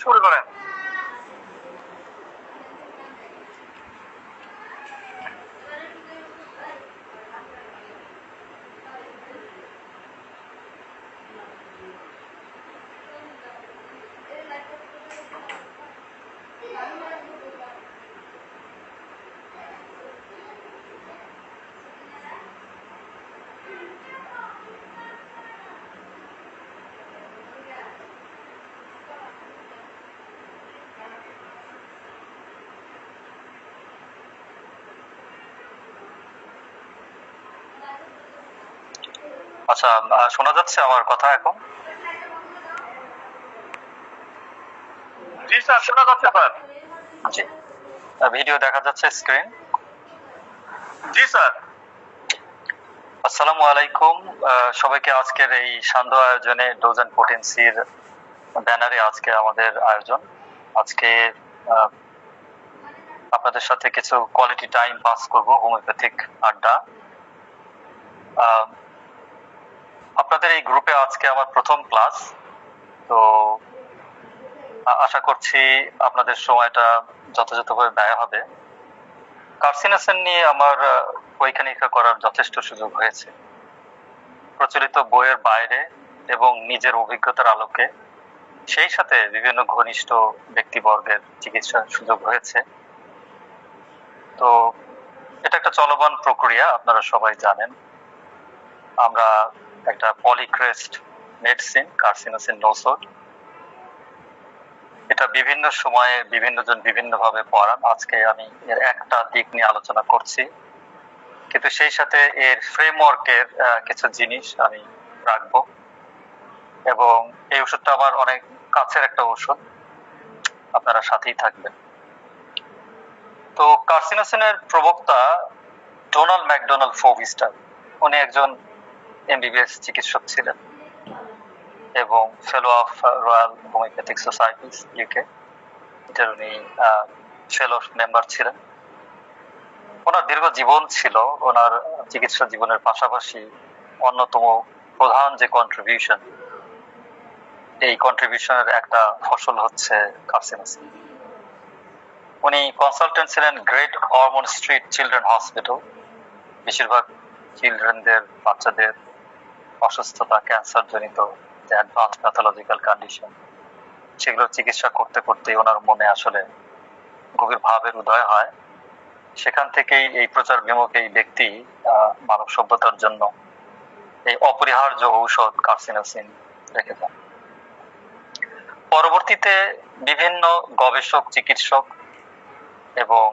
শুরু করেন। আচ্ছা, শোনা যাচ্ছে আমার কথা এখন? জি স্যার, শোনা যাচ্ছে স্যার। জি, ভিডিও দেখা যাচ্ছে স্ক্রিন? জি স্যার। আসসালামু আলাইকুম সবাইকে। আজকের এই সান্ধ্য আয়োজনে ডোজ এন্ড পোটেন্সির ব্যানারে আজকে আমাদের আয়োজন। আজকে আপনাদের সাথে কিছু কোয়ালিটি টাইম পাস করব, হোমিওপ্যাথিক আড্ডা। আপনাদের এই গ্রুপে আজকে আমার প্রথম ক্লাস, তো আশা করছি আপনাদের সময়টা যথাযথভাবে ব্যয় হবে। কার্সিনোসেন নিয়ে আমার পরীক্ষা নিরীক্ষা করার যথেষ্ট সুযোগ হয়েছে, প্রচলিত বইয়ের বাইরে এবং নিজের অভিজ্ঞতার আলোকে, সেই সাথে বিভিন্ন ঘনিষ্ঠ ব্যক্তিবর্গের চিকিৎসার সুযোগ হয়েছে। তো এটা একটা চলমান প্রক্রিয়া, আপনারা সবাই জানেন। আমরা একটা পলিক্রেস্ট মেডিসিন কার্সিনোসিন নোসোড, এটা বিভিন্ন সময়ে বিভিন্ন জন বিভিন্ন ভাবে পড়ান। আজকে আমি এর একটা দিক নিয়ে আলোচনা করছি, কিন্তু সেই সাথে এর ফ্রেমওয়ার্কের কিছু জিনিস আমি রাখবো। এবং এই ওষুধটা আমার অনেক কাছের একটা ওষুধ, আপনারা সাথেই থাকবেন। তো কার্সিনোসিনের প্রবক্তা ডোনাল্ড ম্যাকডোনাল্ড ফোভিস্টার, উনি একজন এমবিবিএস চিকিৎসক ছিলেন এবং ফেলো of royal homeopathic societies UK, এটার উনি ফেলো মেম্বার ছিলেন। ওনার দীর্ঘ জীবন ছিল। ওনার চিকিৎসা জীবনের পাশাপাশি অন্যতম প্রধান যে কন্ট্রিবিউশন, এই কন্ট্রিবিউশনের একটা ফসল হচ্ছে কার্সিনোসিন। উনি কনসালটেন্ট ছিলেন great Ormond street children hospital. বেশিরভাগ চিলড্রেনদের, বাচ্চাদের অসুস্থতা, ক্যান্সার জনিত যে অ্যাডভান্স প্যাথোলজিক্যাল কন্ডিশন, সেগুলো চিকিৎসা করতে করতে ওনার মনে আসলে গভীর ভাবের উদয় হয়। সেখান থেকেই এই প্রচার বিমুখ এই ব্যক্তি মানব সভ্যতার জন্য এই অপরিহার্য ঔষধ কার্সিনোসিন রেখে যান। পরবর্তীতে বিভিন্ন গবেষক, চিকিৎসক এবং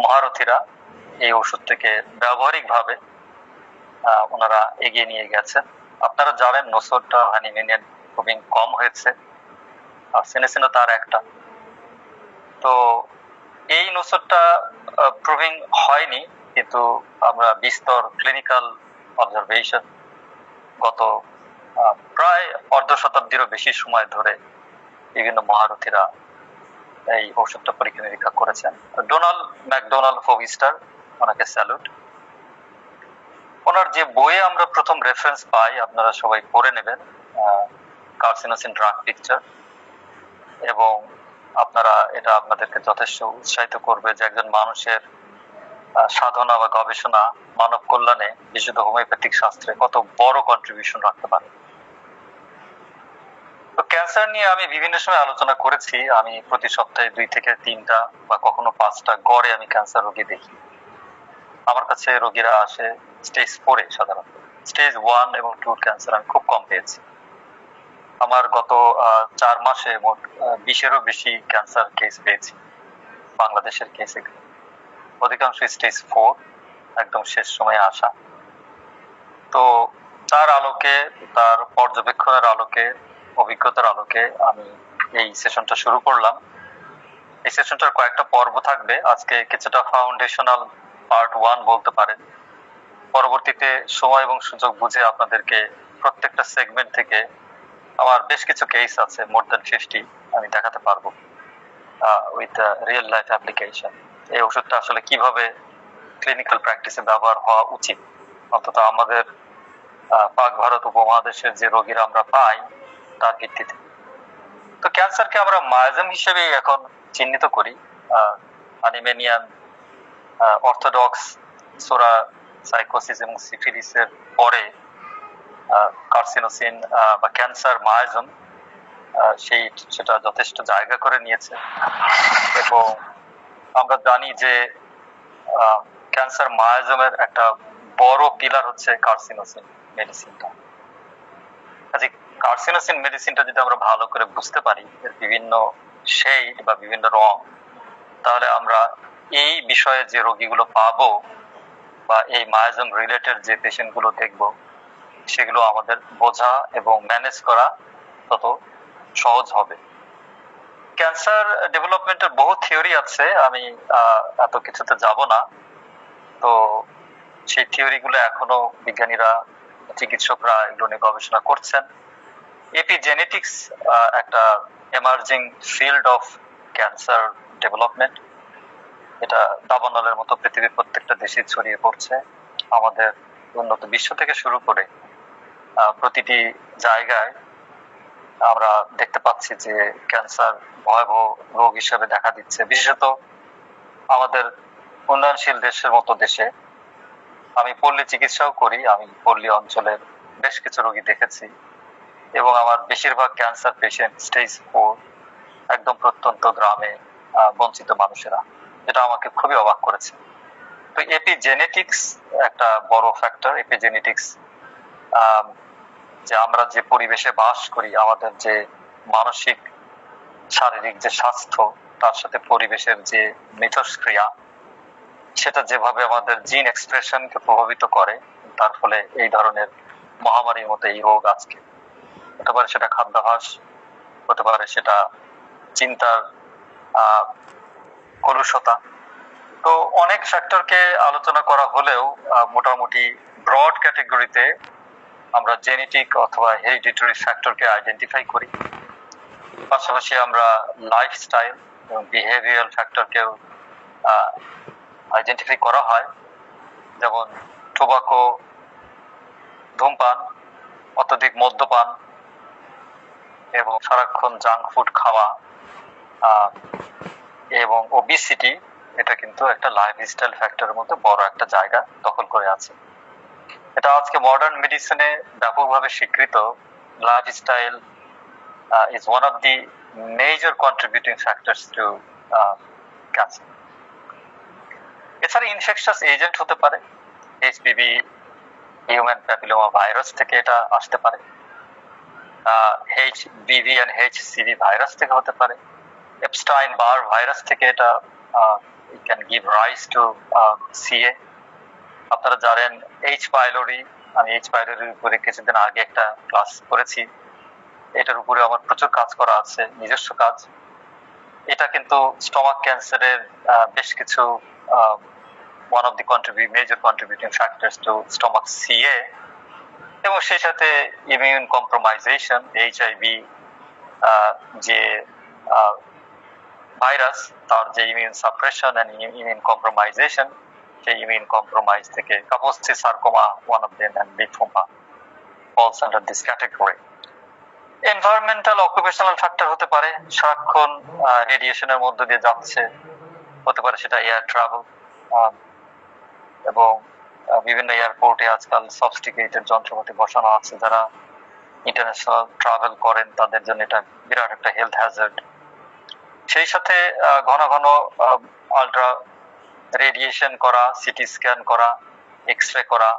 মহারথীরা এই ওষুধটিকে ব্যবহারিকভাবে ওনারা এগিয়ে নিয়ে গেছেন। আপনারা জানেন নোসোডটা হানিমিনিয়ান খুবই কম হয়েছে, আর সিনেসিনও তার একটা। তো এই নোসোডটা প্রুভিং হয়নি, কিন্তু আমরা বিস্তর ক্লিনিক্যাল অবজারভেশন গত প্রায় অর্ধ শতাব্দীরও বেশি সময় ধরে বিভিন্ন মহারথীরা এই ওষুধটা পরীক্ষা নিরীক্ষা করেছেন। ডোনাল্ড ম্যাকডোনাল্ড ফোভিস্টার, ওনাকে স্যালুট। ওনার যে বইয়ে আমরা প্রথম রেফারেন্স পাই, আপনারা সবাই পড়ে নেবেন, কার্সিনোসিন ড্রাগ পিকচার, এবং আপনারা এটা আপনাদেরকে যথেষ্ট উৎসাহিত করবে যে একজন মানুষের সাধনা বা গবেষণা মানব কল্যাণে বিশুদ্ধ হোমিওপ্যাথিক শাস্ত্রে কত বড় কন্ট্রিবিউশন রাখতে পারে। তো ক্যান্সার নিয়ে আমি বিভিন্ন সময় আলোচনা করেছি। আমি প্রতি সপ্তাহে 2 থেকে 3টা বা কখনো 5টা গড়ে আমি ক্যান্সার রোগী দেখি। আমার কাছে রোগীরা আসে স্টেজ 4-এ, সাধারণত স্টেজ 1 এবং 2 ক্যান্সার আমি খুব কম পেয়েছি। আমার গত 4 মাসে মোট 20-এরও বেশি ক্যান্সার কেস পেয়েছি বাংলাদেশের কেসে, অধিকাংশ স্টেজ 4, একদম শেষ সময়ে আসা। তো তার আলোকে, তার পর্যবেক্ষণের আলোকে, অভিজ্ঞতার আলোকে আমি এই সেশনটা শুরু করলাম। এই সেশনটার কয়েকটা পর্ব থাকবে। আজকে কিছুটা ফাউন্ডেশনাল পার্ট 1 বলতে পারেন। পরবর্তীতে সময় এবং সুযোগ বুঝে আপনাদেরকে প্রত্যেকটা সেগমেন্ট থেকে আমার বেশ কিছু কেস আছে, মোর দ্যান 50, আমি দেখাতে পারবো উইথ রিয়েল লাইফ অ্যাপ্লিকেশন। এই ওষুধটা আসলে কিভাবে ক্লিনিক্যাল প্র্যাকটিসে ব্যবহার হওয়া উচিত, অন্তত আমাদের পাক ভারত উপমহাদেশের যে রোগীরা আমরা পাই তার ভিত্তিতে। তো ক্যান্সারকে আমরা মায়াজম হিসেবে এখন চিহ্নিত করি। আনিমেনিয়ান, অর্থোডক্স, সোরা সাইকোসিস এবং সিফিলিসের পরে কার্সিনোসিন বা ক্যান্সার মায়াজম সেটা যথেষ্ট জায়গা করে নিয়েছে। এবং আমরা জানি যে ক্যান্সার মায়াজমের একটা বড় পিলার হচ্ছে কার্সিনোসিন মেডিসিনটা। কাজে কার্সিনোসিন মেডিসিনটা যদি আমরা ভালো করে বুঝতে পারি, এর বিভিন্ন শেড বা বিভিন্ন রং, তাহলে আমরা এই বিষয়ে যে রোগীগুলো পাবো বা এই মায়াজম রিলেটেড যে পেশেন্ট গুলো দেখবো, সেগুলো আমাদের বোঝা এবং ম্যানেজ করা তত সহজ হবে। ক্যান্সার ডেভেলপমেন্টের বহু থিওরি আছে, আমি এত কিছুতে যাব না। তো সেই থিওরি গুলো এখনো বিজ্ঞানীরা, চিকিৎসকরা এগুলো নিয়ে গবেষণা করছেন। এপিজেনেটিক্স একটা emerging field of cancer development. এটা দাবানলের মতো পৃথিবীর প্রত্যেকটা দেশে ছড়িয়ে পড়ছে। আমাদের উন্নত বিশ্ব থেকে শুরু করে প্রতিটি জায়গায় আমরা দেখতে পাচ্ছি যে ক্যান্সার ভয়াবহ রোগ হিসেবে দেখা দিচ্ছে। বিশেষত আমাদের উন্নয়নশীল দেশের মতো দেশে। আমি পল্লী চিকিৎসাও করি, আমি পল্লী অঞ্চলের বেশ কিছু রোগী দেখেছি এবং আমার বেশিরভাগ ক্যান্সার পেশেন্ট স্টেজ 4, একদম প্রত্যন্ত গ্রামে বঞ্চিত মানুষেরা, যেটা আমাকে খুবই অবাক করেছে। তো এপিজেনেটিক্স একটা বড় ফ্যাক্টর। এপিজেনেটিক্স যে আমরা যে পরিবেশে বাস করি, আমাদের যে মানসিক শারীরিক যে স্বাস্থ্য, তার সাথে পরিবেশের যে মিথস্ক্রিয়া, সেটা যেভাবে আমাদের জিন এক্সপ্রেশনকে প্রভাবিত করে, তার ফলে এই ধরনের মহামারীর মতো এই রোগ আজকে হতে পারে। সেটা খাদ্যাভ্যাস হতে পারে, সেটা চিন্তার কলুষতা। তো অনেক ফ্যাক্টরকে আলোচনা করা হলেও মোটামুটি ব্রড ক্যাটেগরিতে আমরা জেনেটিক অথবা হেরিডিটরি ফ্যাক্টরকে আইডেন্টিফাই করি। পাশাপাশি আমরা লাইফস্টাইল এবং বিহেভিয়ারাল ফ্যাক্টরকেও আইডেন্টিফাই করা হয়, যেমন টোবাকো, ধূমপান, অত্যধিক মদ্যপান এবং সারাক্ষণ জাঙ্ক ফুড খাওয়া এবং ওবিসিটি, এটা কিন্তু একটা লাইফস্টাইল ফ্যাক্টরের মধ্যে বড় একটা জায়গা দখল করে আছে। এটা আজকে মডার্ন মেডিসিনে ব্যাপকভাবে স্বীকৃত। Lifestyle is one of the major contributing factors to cancer. এছাড়া ইনফেকশাস এজেন্ট হতে পারে, এইচপিভি, হিউম্যান প্যাপিলোমা ভাইরাস থেকে এটা আসতে পারে, এইচবিভি এন্ড এইচসিভি ভাইরাস থেকে হতে পারে, এপস্টাইন বার ভাইরাস থেকে এটা can give rise to CA. আপনারা জানেন এইচ পাইলোরি, আমি এইচ পাইলোরির উপরে কিছুদিন আগে একটা ক্লাস করেছি। এটার উপরে আমার প্রচুর কাজ করা আছে, নিজস্ব কাজ। এটা কিন্তু স্টমাক ক্যান্সারের বেশ কিছু one of the major contributing factors to stomach CA, এবং সেই সাথে ইমিউন কম্প্রোমাইজেশন, এইচআইভি যে ভাইরাস, তার যে immune suppression and immune compromisation, সেই ইমিউন কম্প্রোমাইজ থেকে Kaposi sarcoma, one of them, and lymphoma falls under this category. Environmental occupational factor হতে পারে, সারাক্ষণ রেডিয়েশনের মধ্য দিয়ে যাচ্ছে, হতে পারে সেটা এয়ার ট্রাভেল, এবং বিভিন্ন এয়ারপোর্টে আজকাল সফিস্টিকেটেড যন্ত্রপাতি বসানো আছে। যারা ইন্টারন্যাশনাল ট্রাভেল করেন তাদের জন্য এটা বিরাট একটা হেলথ হ্যাজার্ড। সেই সাথে ঘন ঘন আলট্রা রেডিয়েশন করা, সিটি স্ক্যান করা, এক্স-রে করা,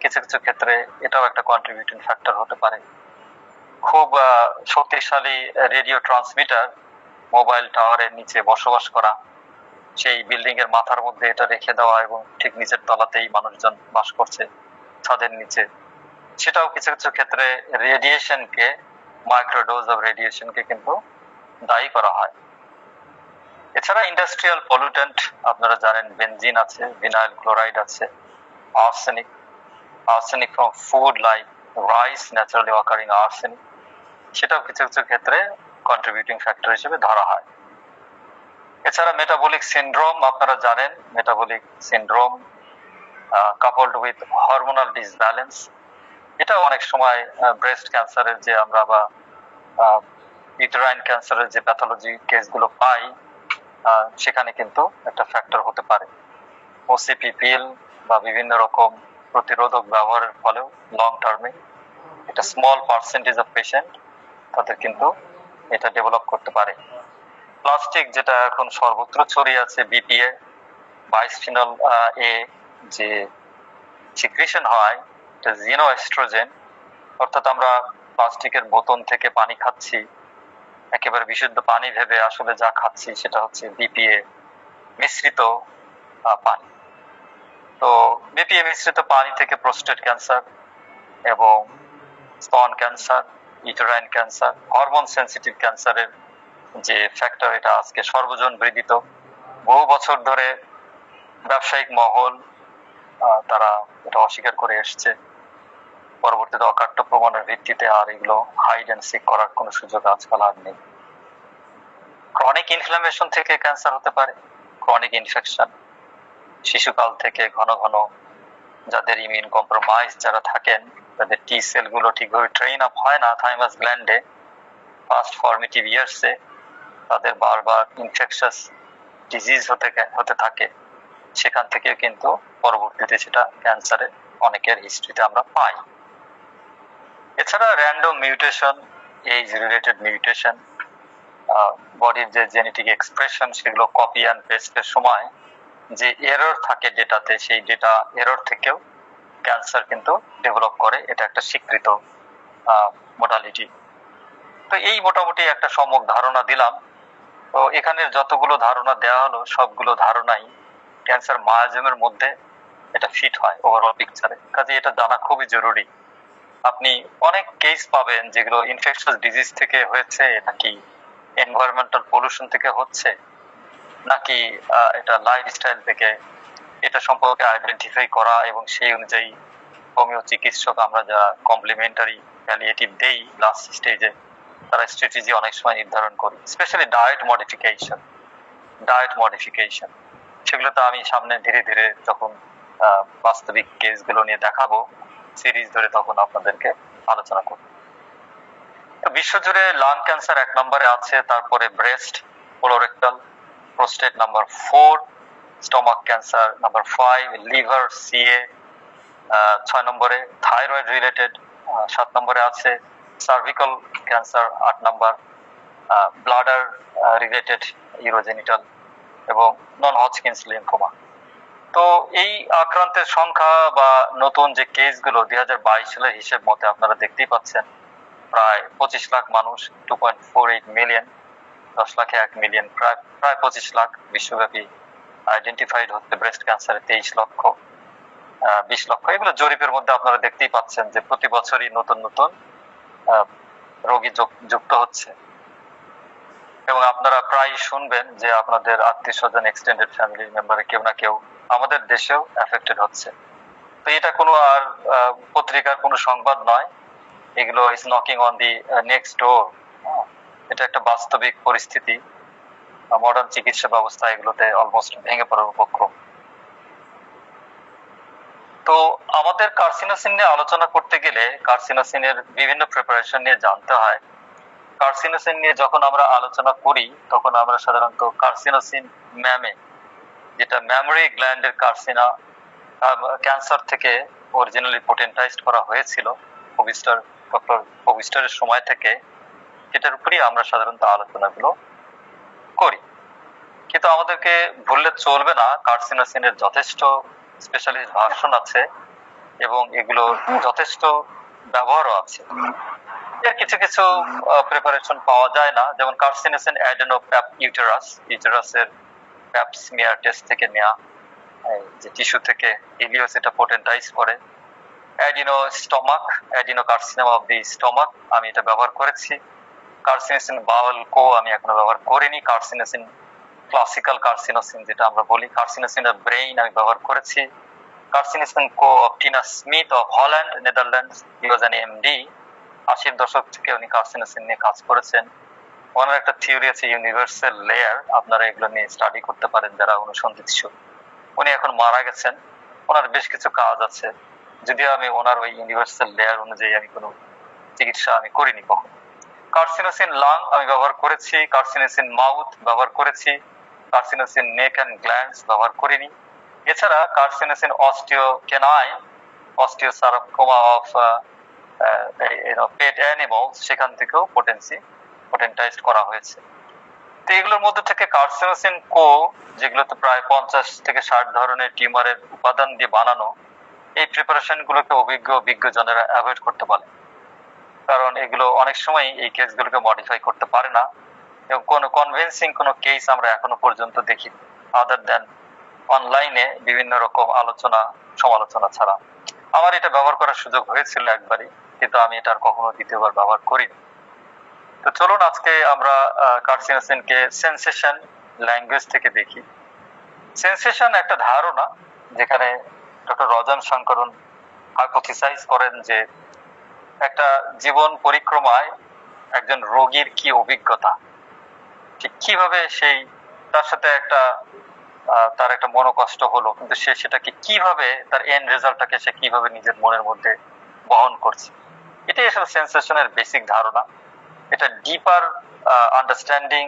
কিছু কিছু ক্ষেত্রে এটাও একটা কন্ট্রিবিউটিং ফ্যাক্টর হতে পারে। খুব শক্তিশালী রেডিও ট্রান্সমিটার মোবাইল টাওয়ারের নিচে বসবাস করা, সেই বিল্ডিং এর মাথার মধ্যে এটা রেখে দেওয়া এবং ঠিক নিচের তলাতেই মানুষজন বাস করছে ছাদের নিচে, সেটাও কিছু কিছু ক্ষেত্রে রেডিয়েশনকে, মাইক্রোডোজ অফ রেডিয়েশনকে কিন্তু দায়ী করা হয়। এছাড়া ইন্ডাস্ট্রিয়াল পলিউটেন্ট, আপনারা জানেন বেনজিন আছে, ভিনাইল ক্লোরাইড আছে, arsenic from food like rice, naturally occurring arsenic, সেটাও কিছু কিছু ক্ষেত্রে কন্ট্রিবিউটিং ফ্যাক্টর হিসেবে ধরা হয়। এছাড়া মেটাবলিক সিনড্রোম, আপনারা জানেন metabolic syndrome coupled with hormonal disbalance, এটা অনেক সময় ব্রেস্ট ক্যান্সারের যে আমরা বা ইউটেরাইন ক্যান্সারের যে প্যাথোলজি কেসগুলো পাই, সেখানে কিন্তু একটা ফ্যাক্টর হতে পারে। ওসিপি পিল বা বিভিন্ন রকম প্রতিরোধক ব্যবহারের ফলেও লং টার্মে এটা স্মল পার্সেন্টেজ অফ পেশেন্ট তাদের কিন্তু এটা ডেভেলপ করতে পারে। প্লাস্টিক যেটা এখন সর্বত্র ছড়িয়ে আছে, বিপিএ, বাইসফিনল এ যে সিক্রিশন হয়, এটা জিনো এস্ট্রোজেন, অর্থাৎ আমরা প্লাস্টিকের বোতল থেকে পানি খাচ্ছি, একেবারে বিশুদ্ধ পানি ভেবে আসলে যা খাচ্ছি সেটা হচ্ছে বিপিএ মিশ্রিত পানি। তো বিপিএ মিশ্রিত পানি থেকে প্রোস্টেট ক্যান্সার এবং স্তন cancer, uterine cancer, hormone sensitive ক্যান্সারের যে ফ্যাক্টর, এটা আজকে সর্বজন বিদিত। বহু বছর ধরে ব্যবসায়িক মহল তারা এটা অস্বীকার করে এসছে। পরবর্তীতে অকাট্য প্রমাণের ভিত্তিতে আর এগুলো হাইড অ্যান্ড সিক করার কোনো সুযোগ আজকাল আর নেই। ক্রনিক ইনফ্লামেশন থেকে ক্যান্সার হতে পারে, ক্রনিক ইনফেকশন, শিশুকাল থেকে ঘন ঘন যাদের ইমিউন কম্প্রোমাইজ যারা থাকেন, তাদের টি সেল গুলো ঠিকভাবে ট্রেন আপ হয় না থাইমাস গ্ল্যান্ডে, ফার্স্ট ফর্মেটিভ ইয়ার্সে তাদের বারবার ইনফেকশাস ডিজিজ হতে থাকে, সেখান থেকে কিন্তু পরবর্তীতে সেটা ক্যান্সারে অনেকের হিস্ট্রিতে আমরা পাই। এছাড়া random mutation, age related mutation, বডির যে জেনেটিক এক্সপ্রেশন সেগুলো কপি অ্যান্ড পেস্টের সময় যে এরর থাকে ডেটাতে, সেই ডেটা এরর থেকেও ক্যান্সার কিন্তু ডেভেলপ করে, এটা একটা স্বীকৃত মোডালিটি। তো এই মোটামুটি একটা সম্যক ধারণা দিলাম। তো এখানে যতগুলো ধারণা দেওয়া হলো সবগুলো ধারণাই ক্যান্সার মায়াজমের মধ্যে এটা ফিট হয় ওভারঅল পিকচারে, কাজে এটা জানা খুবই জরুরি। আপনি অনেক কেস পাবেন যেগুলো ইনফেকশাস ডিজিজ থেকে হয়েছে, নাকি এনভায়রনমেন্টাল পলিউশন থেকে হচ্ছে, নাকি এটা লাইফস্টাইল থেকে, এটা সম্পর্কে আইডেন্টিফাই করা এবং সেই অনুযায়ী হোমিও চিকিৎসক আমরা যা কমপ্লিমেন্টারি প্যালিয়েটিভ দেই লাস্ট স্টেজে, তারা স্ট্র্যাটেজি অনেক সময় নির্ধারণ করি, স্পেশালি ডায়েট মডিফিকেশন। সেগুলো তো আমি সামনে ধীরে ধীরে যখন বাস্তবিক কেসগুলো নিয়ে দেখাবো সিরিজ ধরে, তখন আপনাদেরকে আলোচনা করব। তো বিশ্বজুড়ে লাং ক্যান্সার 1 নম্বরে আছে, তারপরে breast, colorectal, prostate number 4, stomach cancer number 5, liver CA 6 নম্বরে, থাইরয়েড রিলেটেড 7 নম্বরে আছে, সার্ভিক্যাল ক্যান্সার 8 নম্বর, ব্লাডার রিলেটেড ইউরোজেনিটাল এবং নন হজকিন্স লিম্ফোমা। তো এই আক্রান্তের সংখ্যা বা নতুন যে কেসগুলো 2022 সালের হিসেব মতে আপনারা দেখতেই পাচ্ছেন, প্রায় 25 লাখ মানুষ, 2.48 মিলিয়ন, 10 লাখে 1 মিলিয়ন, প্রায় 25 লাখ বিশ্বব্যাপী আইডেন্টিফাইড হচ্ছে ব্রেস্ট ক্যান্সারে, 23 লক্ষ, 20 লক্ষ। এগুলো জরিপের মধ্যে আপনারা দেখতেই পাচ্ছেন যে প্রতি বছরই নতুন নতুন রোগী যুক্ত হচ্ছে। এবং আপনারা প্রায় শুনবেন যে আপনাদের আত্মীয় স্বজন, এক্সটেন্ডেড ফ্যামিলি মেম্বারে কেউ না কেউ আমাদের দেশেও এফেক্টেড হচ্ছে। তো এটা কোনো আর পত্রিকার কোনো সংবাদ নয়, এগুলো is knocking on the next ডোর। এটা একটা বাস্তবিক পরিস্থিতি। মডার্ন চিকিৎসা ব্যবস্থা এগুলোতে অলমোস্ট ভেঙে পড়ার উপক্রম। তো আমাদের কার্সিনোসিন নিয়ে আলোচনা করতে গেলে কার্সিনোসিনের বিভিন্ন প্রিপারেশন নিয়ে জানতে হয়। কার্সিনোসিন নিয়ে যখন আমরা আলোচনা করি তখন আমরা সাধারণত কার্সিনোসিন ম্যামে, যেটা মেমোরি গ্ল্যান্ডের কার্সিনা ক্যান্সার থেকে অরিজিনালি পোটেন্টাইজড করা হয়েছিল ডক্টর পবিস্টারের সময় থেকে, এটার উপরই আমরা সাধারণত আলোচনাগুলো করি। কিন্তু আমাদেরকে ভুললে চলবে না, কার্সিনোসিনের যথেষ্ট স্পেশালিস্ট ভার্সন আছে এবং এগুলো যথেষ্ট ব্যবহারও আছে। এর কিছু কিছু প্রিপারেশন পাওয়া যায় না, যেমন কার্সিনোসিন অ্যাডেনো প্যাপ ইউটেরাসের প্যাপ স্মিয়ার টেস্ট থেকে নেওয়া, যে টিস্যু থেকে ইলিওস এটা পোটেন্টাইজ করে। Adeno stomach, adeno carcinoma of the stomach আমি এটা ব্যবহার করেছি। কার্সিনোসিন বাউল কো আমি এখনো ব্যবহার করিনি। কার্সিনোসিন ক্লাসিক্যাল কার্সিনোসিন যেটা আমরা বলি, কার্সিনোসিন অফ ব্রেইন আমি ব্যবহার করেছি। Carcinosin co of Tina Smith of Holland, Netherlands, he was an MD. 80-এর দশক থেকে উনি কার্সিনোসিন নিয়ে কাজ করেছেন। ওনার একটা থিওরি আছে ইউনিভার্সাল লেয়ার, আপনারা এগুলো নিয়ে স্টাডি করতে পারেন যারা অনুসন্ধিৎসু। উনি এখন মারা গেছেন, ওনার বেশ কিছু কাজ আছে, যদিও আমি ওনার ওই ইউনিভার্সাল লেয়ার অনুযায়ী আমি কোনো চিকিৎসা আমি করিনি কখনো। কার্সিনোসিন লাং আমি ব্যবহার করেছি, কার্সিনোসিন মাউথ ব্যবহার করেছি, কার্সিনোসিন নেক অ্যান্ড গ্ল্যান্ডস ব্যবহার করিনি। এছাড়া carcinosin osteocanine, osteosarcoma of pet animals, সেখান থেকেও পোটেন্টাইজড করা হয়েছে। তো এগুলোর মধ্যে থেকে কার্সিনোসিন কো, যেগুলোতে প্রায় 50 থেকে 60 ধরনের টিউমারের উপাদান দিয়ে বানানো, এই প্রিপারেশন গুলোকে বিজ্ঞজনেরা অ্যাভয়েড করতে বলে, কারণ এগুলো অনেক সময় এই কেসগুলোকে মডিফাই করতে পারে না এবং কোনো কনভিন্সিং কোনো কেস আমরা এখনো পর্যন্ত দেখি আদার দেন অনলাইনে বিভিন্ন রকম আলোচনা সমালোচনা ছাড়া। আমার এটা ব্যবহার করার সুযোগ হয়েছিল একবারই, কিন্তু আমি এটা আর কখনো দ্বিতীয়বার ব্যবহার করিনি। তো চলুন আজকে আমরা কার্সিনোসিনকে সেন্সেশন ল্যাঙ্গুয়েজ থেকে দেখি। সেন্সেশন একটা ধারণা, যেখানে ডক্টর রজন শঙ্করন হাইপোথেসাইজ করেন যে একটা জীবন পরিক্রমায় একজন রোগীর কি অভিজ্ঞতা, ঠিক কিভাবে সেই তার সাথে তার একটা মনোকষ্ট হলো, কিন্তু সে সেটাকে কিভাবে তার এন্ড রেজাল্টটাকে সে কিভাবে নিজের মনের মধ্যে বহন করছে, এটাই আসলে সেন্সেশনের বেসিক ধারণা। এটা ডিপার আন্ডারস্ট্যান্ডিং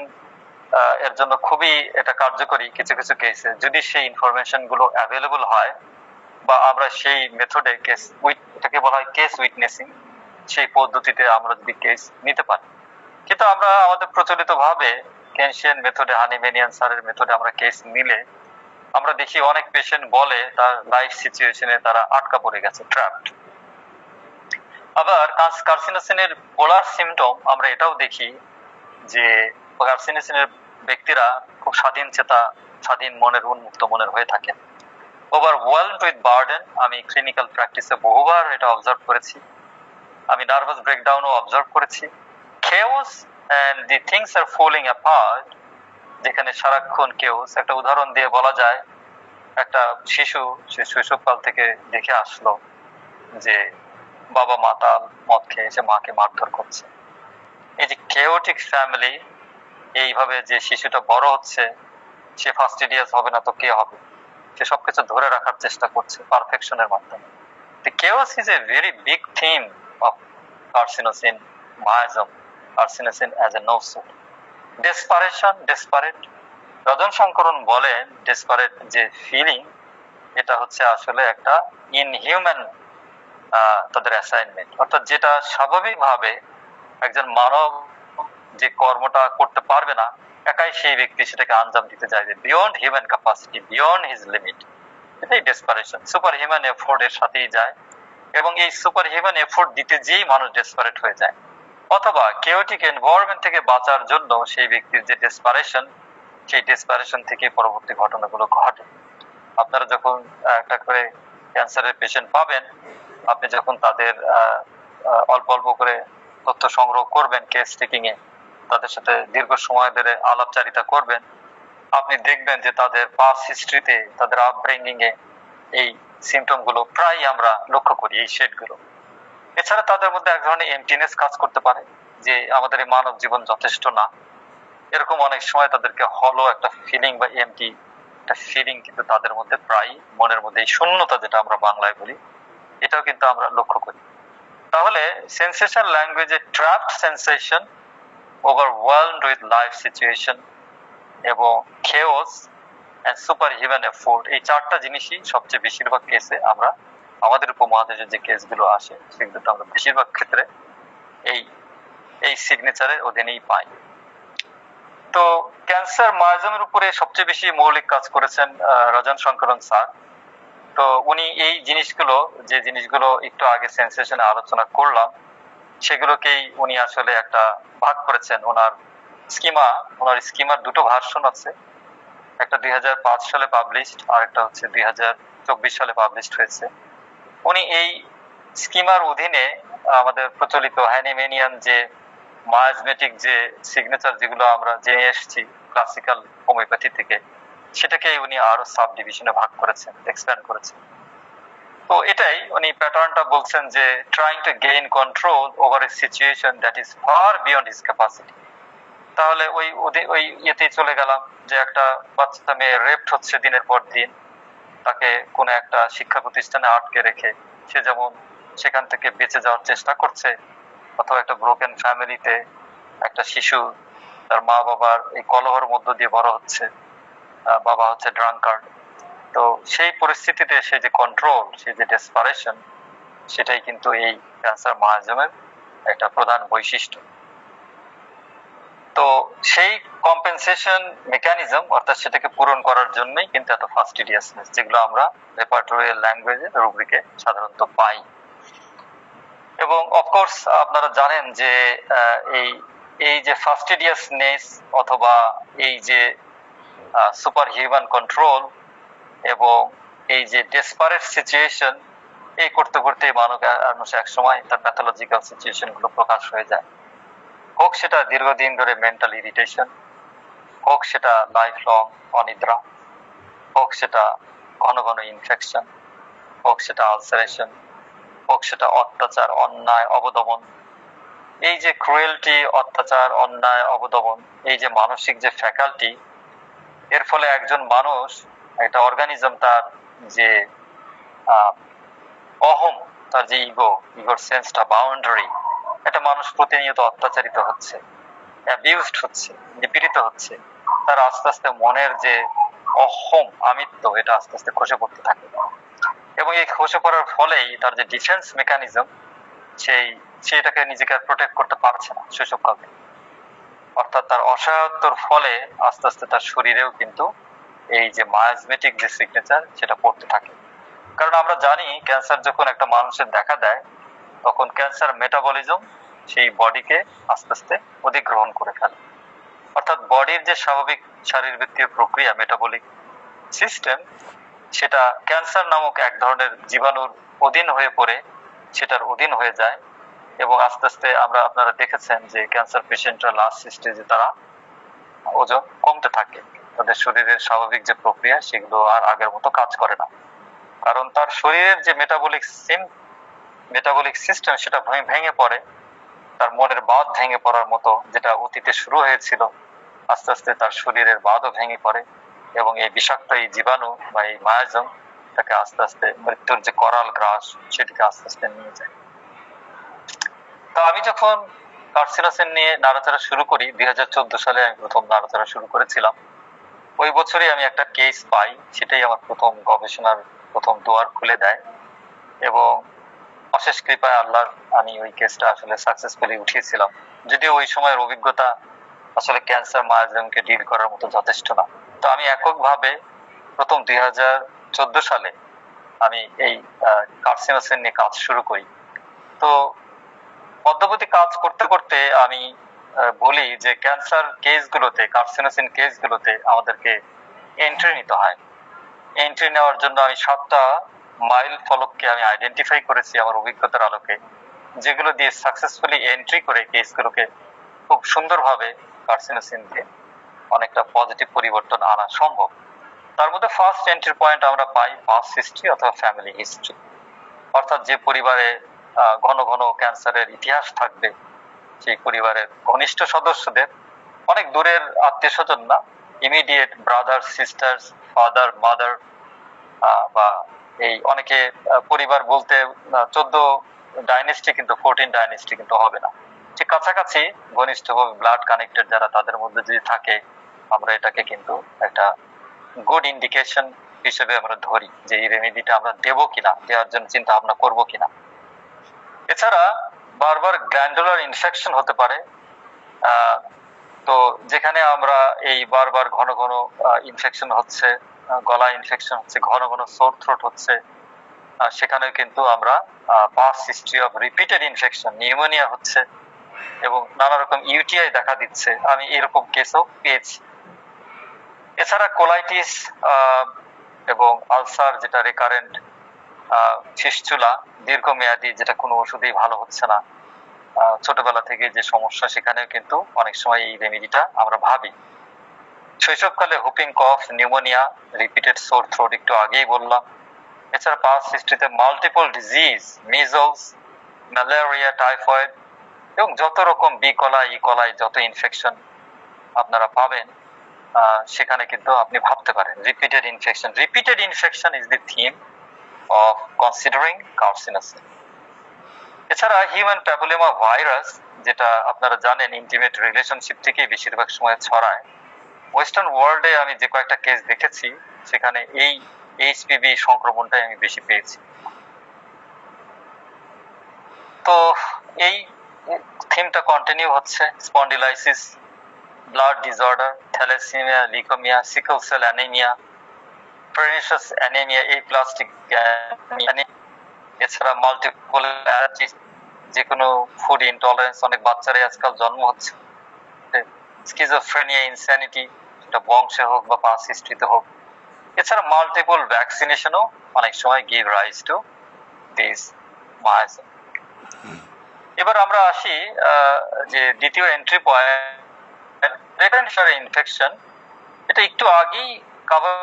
এর জন্য খুবই এটা কার্যকরী কিছু কিছু কেসে, যদি সেই ইনফরমেশন গুলো অ্যাভেলেবল হয় বা আমরা সেই মেথডে এটাকে বলা হয় কেস উইটনেসিং, সেই পদ্ধতিতে আমরা যদি কেস নিতে পারি। কিন্তু আমরা আমাদের প্রচলিত ভাবে কেনশিয়ান মেথডে, হানিম্যানিয়ান স্যারের মেথডে আমরা কেস নিলে আমরা দেখি অনেক পেশেন্ট বলে তার লাইফ সিচুয়েশনে তারা আটকা পড়ে গেছে, ট্র্যাপড। আবার কার্সিনোসিনের পোলার সিমটম আমরা এটাও দেখি যে কার্সিনোসিনের ব্যক্তিরা খুব স্বাধীন চেতা, স্বাধীন মনের, উন্মুক্ত মনের হয়ে থাকেন। ওভারওয়েলমড উইথ বার্ডেন, আমি ক্লিনিক্যাল প্র্যাকটিসে বহুবার এটা অবজার্ভ করেছি। আমি নার্ভাস ব্রেকডাউনও অবজার্ভ করেছি। Chaos and the things are falling apart, যেখানে সারাক্ষণ কেওস। একটা উদাহরণ দিয়ে বলা যায়, একটা শিশু সে শৈশবকাল থেকে দেখে আসলো যে বাবা মাতাল, মদ খেয়ে সে মাকে মারধর করছে। এই যে কেওটিক ফ্যামিলি, এইভাবে যে শিশুটা বড় হচ্ছে, সে ফাস্টিডিয়াস হবে না তো কে হবে, সে সবকিছু ধরে রাখার চেষ্টা করছে পারফেকশনের মাধ্যমে। The chaos is a very big theme of carcinosin miasm, carcinosin as a notion. Desperate, রজন Sankaran বলেন ডেসপারেট যে ফিলিং, এটা হচ্ছে আসলে একটা ইনহিউম্যান তাদের অ্যাসাইনমেন্ট, অর্থাৎ যেটা স্বাভাবিকভাবে একজন মানব যে কর্মটা করতে পারবে না একাই, সেই ব্যক্তি সেটাকে আঞ্জাম দিতে চাইবে beyond human capacity, beyond his limit. এটাই ডেসপারেশন, সুপার হিউম্যান এফোর্ট এর সাথেই যায়, এবং এই সুপার হিউম্যান এফোর্ট দিতে যেই মানুষ ডেসপারেট হয়ে যায়, অথবা কেওটিক এনভায়রনমেন্ট থেকে বাঁচার জন্য সেই ব্যক্তির যে ডেসপারেশন, সেই ডেসপারেশন থেকে পরবর্তী ঘটনাগুলো ঘটে। আপনারা যখন একটা করে ক্যান্সারের পেশেন্ট পাবেন, আপনি যখন তাদের অল্প অল্প করে তথ্য সংগ্রহ করবেন, কেস টেকিং এ তাদের সাথে দীর্ঘ সময় ধরে আলাপচারিতা করবেন, আপনি দেখবেন যে তাদের পাস্ট হিস্ট্রিতে, তাদের আপব্রিঙ্গিং এ এই সিমটম গুলো প্রায় আমরা লক্ষ্য করি, এই শেড গুলো। এছাড়া তাদের মধ্যে এক ধরনের এমটিনেস কাজ করতে পারে, যে আমাদের এই মানব জীবন যথেষ্ট না, এরকম অনেক সময় তাদেরকে হলো একটা ফিলিং বা এমটি একটা ফিলিং কিন্তু তাদের মধ্যে প্রায়, মনের মধ্যে এই শূন্যতা যেটা আমরা বাংলায় বলি, এটাও কিন্তু আমরা লক্ষ্য করি। তাহলে সেন্সেশন ল্যাঙ্গুয়েজে trapped sensation, overwhelmed with life situation এবং chaos and super human effort, এই চারটা জিনিসই সবচেয়ে বেশিরভাগ কেসে আমরা আমাদের উপমহাদেশের যে কেসগুলো আসে সেগুলোতে আমরা বেশিরভাগ ক্ষেত্রে এই সিগনেচারের অধীনেই পাই। তো ক্যান্সার মায়াজমের উপরে সবচেয়ে বেশি মৌলিক কাজ করেছেন রজন শঙ্করন স্যার। তো উনি এই জিনিসগুলো, যে জিনিসগুলো একটু আগে সেন্সেশনে আলোচনা করলাম, সেগুলোকেই উনি আসলে একটা ভাগ করেছেন। ওনার স্কিমার দুটো ভার্সন আছে, একটা 2005 সালে পাবলিশড আর একটা হচ্ছে 2024 সালে পাবলিশড হয়েছে। উনি এই স্কিমার অধীনে আমাদের প্রচলিত হ্যানিম্যানিয়ান যে মায়াজমেটিক যে সিগনেচার যেগুলো আমরা জেনে এসেছি ক্লাসিক্যাল হোমিওপ্যাথি থেকে, সেটাকে উনি আরো সাব ডিভিশনে ভাগ করেছেন, এক্সপ্যান্ড করেছেন। তো এটাই উনি প্যাটার্নটা বলছেন যে trying to gain control over a situation that is far beyond his capacity. তাহলে ওই ইয়েতেই চলে গেলাম যে একটা বাচ্চা মেয়ে রেপড হচ্ছে দিনের পর দিন, তাকে কোনো একটা শিক্ষা প্রতিষ্ঠানে আটকে রেখে সে যেমন সেখান থেকে বেঁচে যাওয়ার চেষ্টা করছে, অথবা একটা ব্রোকেন ফ্যামিলিতে একটা শিশু তার মা বাবার এই কলহের মধ্য দিয়ে বড় হচ্ছে, বাবা হচ্ছে ড্রাঙ্কার্ড। তো সেই পরিস্থিতিতে সে যে কন্ট্রোল, সে যে ডেসপারেশন, সেটাই কিন্তু এই ক্যান্সার মায়াজমের একটা প্রধান বৈশিষ্ট্য। তো সেই কম্পেনসেশন মেকানিজম, অর্থাৎ সেটাকে পূরণ করার জন্যই কিন্তু এত ফাস্টিডিয়াসনেস, যেগুলো আমরা রেপার্টোরিয়াল ল্যাঙ্গুয়েজে রুব্রিকে সাধারণত পাই। এবং অফকোর্স আপনারা জানেন যে এই এই যে ফাস্টিডিয়াসনেস অথবা এই যে সুপার হিউম্যান কন্ট্রোল এবং এই যে ডেসপারেট সিচুয়েশন, এই করতে করতে মানুষ এক সময় তার প্যাথোলজিক্যাল সিচুয়েশন গুলো প্রকাশ হয়ে যায়। হোক সেটা দীর্ঘদিন ধরে মেন্টাল ইরিটেশন, হোক সেটা লাইফ লং অনিদ্রা, হোক সেটা ঘন ঘন ইনফেকশন, হোক সেটা আলসারেশন, হোক সেটা অত্যাচার, অন্যায়, অবদমন। এই যে ক্রুয়েলটি, অত্যাচার, অন্যায়, অবদমন, এই যে মানসিক যে ফ্যাকাল্টি, এর ফলে একজন মানুষ, একটা অর্গানিজম, তার যে অহম, তার যে ইগোর সেন্সটা, বাউন্ডারি, একটা মানুষ প্রতিনিয়ত অত্যাচারিত হচ্ছে, অ্যাবিউজড হচ্ছে, নিপীড়িত হচ্ছে। তার আস্তে আস্তে মনের যে অহম, আমিত্ব, এটা আস্তে আস্তে খসে পড়তে থাকে। এবং এই খসে পড়ার ফলেই তার যে ডিফেন্স মেকানিজম, সেটাকে নিজেকে প্রোটেক্ট করতে পারছে না শৈশবকাল থেকে। অর্থাৎ তার অসহায়ত্বর ফলে আস্তে আস্তে তার শরীরেও কিন্তু এই যে মায়াজমেটিক যে সিগনেচার, সেটা পড়তে থাকে। কারণ আমরা জানি ক্যান্সার যখন একটা মানুষের দেখা দেয়, তখন ক্যান্সার মেটাবলিজম সেই বডিকে আস্তে আস্তে অধিগ্রহণ করে ফেলে। অর্থাৎ বডির যে স্বাভাবিক শারীরবৃত্তীয় প্রক্রিয়া, মেটাবলিক সিস্টেম, সেটা ক্যান্সার নামক এক ধরনের জীবাণুর অধীন হয়ে পড়ে সেটার অধীন হয়ে যায়। এবং আস্তে আস্তে আপনারা দেখেছেন যে ক্যান্সার পেশেন্টরা লাস্ট স্টেজে তারা ওজন কমতে থাকে, তাদের শরীরের স্বাভাবিক যে প্রক্রিয়া সেগুলো আর আগের মতো কাজ করে না। কারণ তার শরীরের যে মেটাবলিক সিস্টেম, সেটা ভেঙে পড়ে। তার মনের বাঁধ ভেঙে পড়ার মতো, যেটা অতীতে শুরু হয়েছিল, আস্তে আস্তে তার শরীরের বাঁধও ভেঙে পড়ে। এবং এই বিষাক্ত এই জীবাণু বা এই মায়াজম তাকে আস্তে আস্তে মৃত্যুর যে করাল গ্রাস, সেটিকে আস্তে আস্তে নিয়ে যায়। তো আমি যখন কার্সিনোসিন নিয়ে নাড়াচাড়া শুরু করি, 2014 সালে আমি প্রথম নাড়াচাড়া শুরু করেছিলাম। ওই বছরই আমি একটা কেস পাই, সেটাই আমার প্রথম গবেষণার প্রথম দুয়ার খুলে দেয়। এবং অশেষ কৃপায় আল্লাহর, আমি ওই কেসটা আসলে সাকসেসফুলি উঠিয়েছিলাম। যদিও ওই সময়ের অভিজ্ঞতা আসলে ক্যান্সার মায়াজমকে ডিল করার মতো যথেষ্ট না। তো আমি এককভাবে প্রথম 2014 সালে আমি এই কার্সিনোসিন নিয়ে কাজ শুরু করি। তো মধ্যবর্তী কাজ করতে করতে আমি বলি যে ক্যান্সার কেসগুলোতে, কার্সিনোসিন কেসগুলোতে আমাদেরকে এন্ট্রি নিতে হয়। এন্ট্রি নেওয়ার জন্য আমি 7টা মাইল ফলককে আমি আইডেন্টিফাই করেছি আমার অভিজ্ঞতার আলোকে, যেগুলো দিয়ে সাকসেসফুলি এন্ট্রি করে কেসগুলোকে খুব সুন্দরভাবে কার্সিনোসিন দিয়ে অনেকটা পজিটিভ পরিবর্তন আনা সম্ভব। তার মধ্যে ফার্স্ট এন্ট্রি পয়েন্ট আমরা পাই পাস্ট হিস্ট্রি অথবা ফ্যামিলি হিস্ট্রি। অর্থাৎ যে পরিবারে ঘন ঘন ক্যান্সারের ইতিহাস থাকবে, সেই পরিবারের ঘনিষ্ঠ সদস্যদের, অনেক দূরের আত্মীয় স্বজন না, immediate brother, sister, father, mother, বা এই অনেকে পরিবার বলতে 14 ডাইনেস্টি, কিন্তু 14 ডাইনেস্টি কিন্তু হবে না, ঠিক কাছাকাছি ঘনিষ্ঠভাবে ব্লাড কানেক্টেড যারা, তাদের মধ্যে যদি থাকে, আমরা এটাকে কিন্তু একটা গুড ইন্ডিকেশন হিসেবে আমরা ধরি যে এই রেমেডিটা আমরা দেবো কিনা, দেওয়ার জন্য চিন্তা ভাবনা করবো কিনা। এছাড়া বারবার গ্ল্যান্ডুলার ইনফেকশন হতে পারে। তো যেখানে আমরা এই বারবার ঘন ঘন ইনফেকশন হচ্ছে, গলা ইনফেকশন হচ্ছে, ঘন ঘন সোর থ্রোট হচ্ছে, সেখানে কিন্তু আমরা past history of repeated infection, pneumonia হচ্ছে এবং নানা রকম ইউটিআই দেখা দিচ্ছে, আমি এরকম কেসও পেয়েছি। এছাড়া কোলাইটিস এবং আলসার, যেটা রেকারেন্ট, ফিস্চুলা, দীর্ঘমেয়াদী, যেটা কোনো ওষুধেই ভালো হচ্ছে না, ছোটবেলা থেকে যে সমস্যা, সেখানেও কিন্তু অনেক সময় এই রেমেডিটা আমরা ভাবি। শৈশবকালে whooping cough, pneumonia, repeated sore throat, একটু আগেই বললাম। এছাড়া পাস্ট হিস্ট্রিতে multiple disease, measles, malaria, typhoid এবং যত রকম বি কলাই, ই কলাই, যত ইনফেকশন আপনারা পাবেন, সেখানে কিন্তু আপনি ভাবতে পারেন repeated infection. Repeated infection is the theme of considering carcinosin. এছাড়া হিউম্যান প্যাপিলোমা ভাইরাস, যেটা আপনারা জানেন ইন্টিমেট রিলেশনশিপ থেকেই বেশিরভাগ সময় ছড়ায়। ওয়েস্টার্ন ওয়ার্ল্ডে আমি যে কয়েকটা কেস দেখেছি সেখানে এই এইচপিভি সংক্রমণটাই আমি বেশি পেয়েছি। তো এই থিমটা কন্টিনিউ হচ্ছে। Spondylosis, blood disorder, thalassaemia, leukaemia, sickle cell anaemia, pernicious anaemia, এই প্লাস্টিক, এছাড়া মাল্টিপল অ্যালার্জি, যে কোনো ফুড ইনটলারেন্স, অনেক বাচ্চারাই আজকাল জন্ম হচ্ছে, স্কিজোফ্রেনিয়া, ইনস্যানিটি, সেটা বংশে হোক বা পাস হিস্ট্রিতে হোক। এছাড়া মাল্টিপল ভ্যাকসিনেশনও অনেক সময় give rise to this miasm. এবার আমরা আসি যে দ্বিতীয় এন্ট্রি পয়েন্ট, রেকারেন্ট ইনফেকশন। এটা একটু আগেই কভার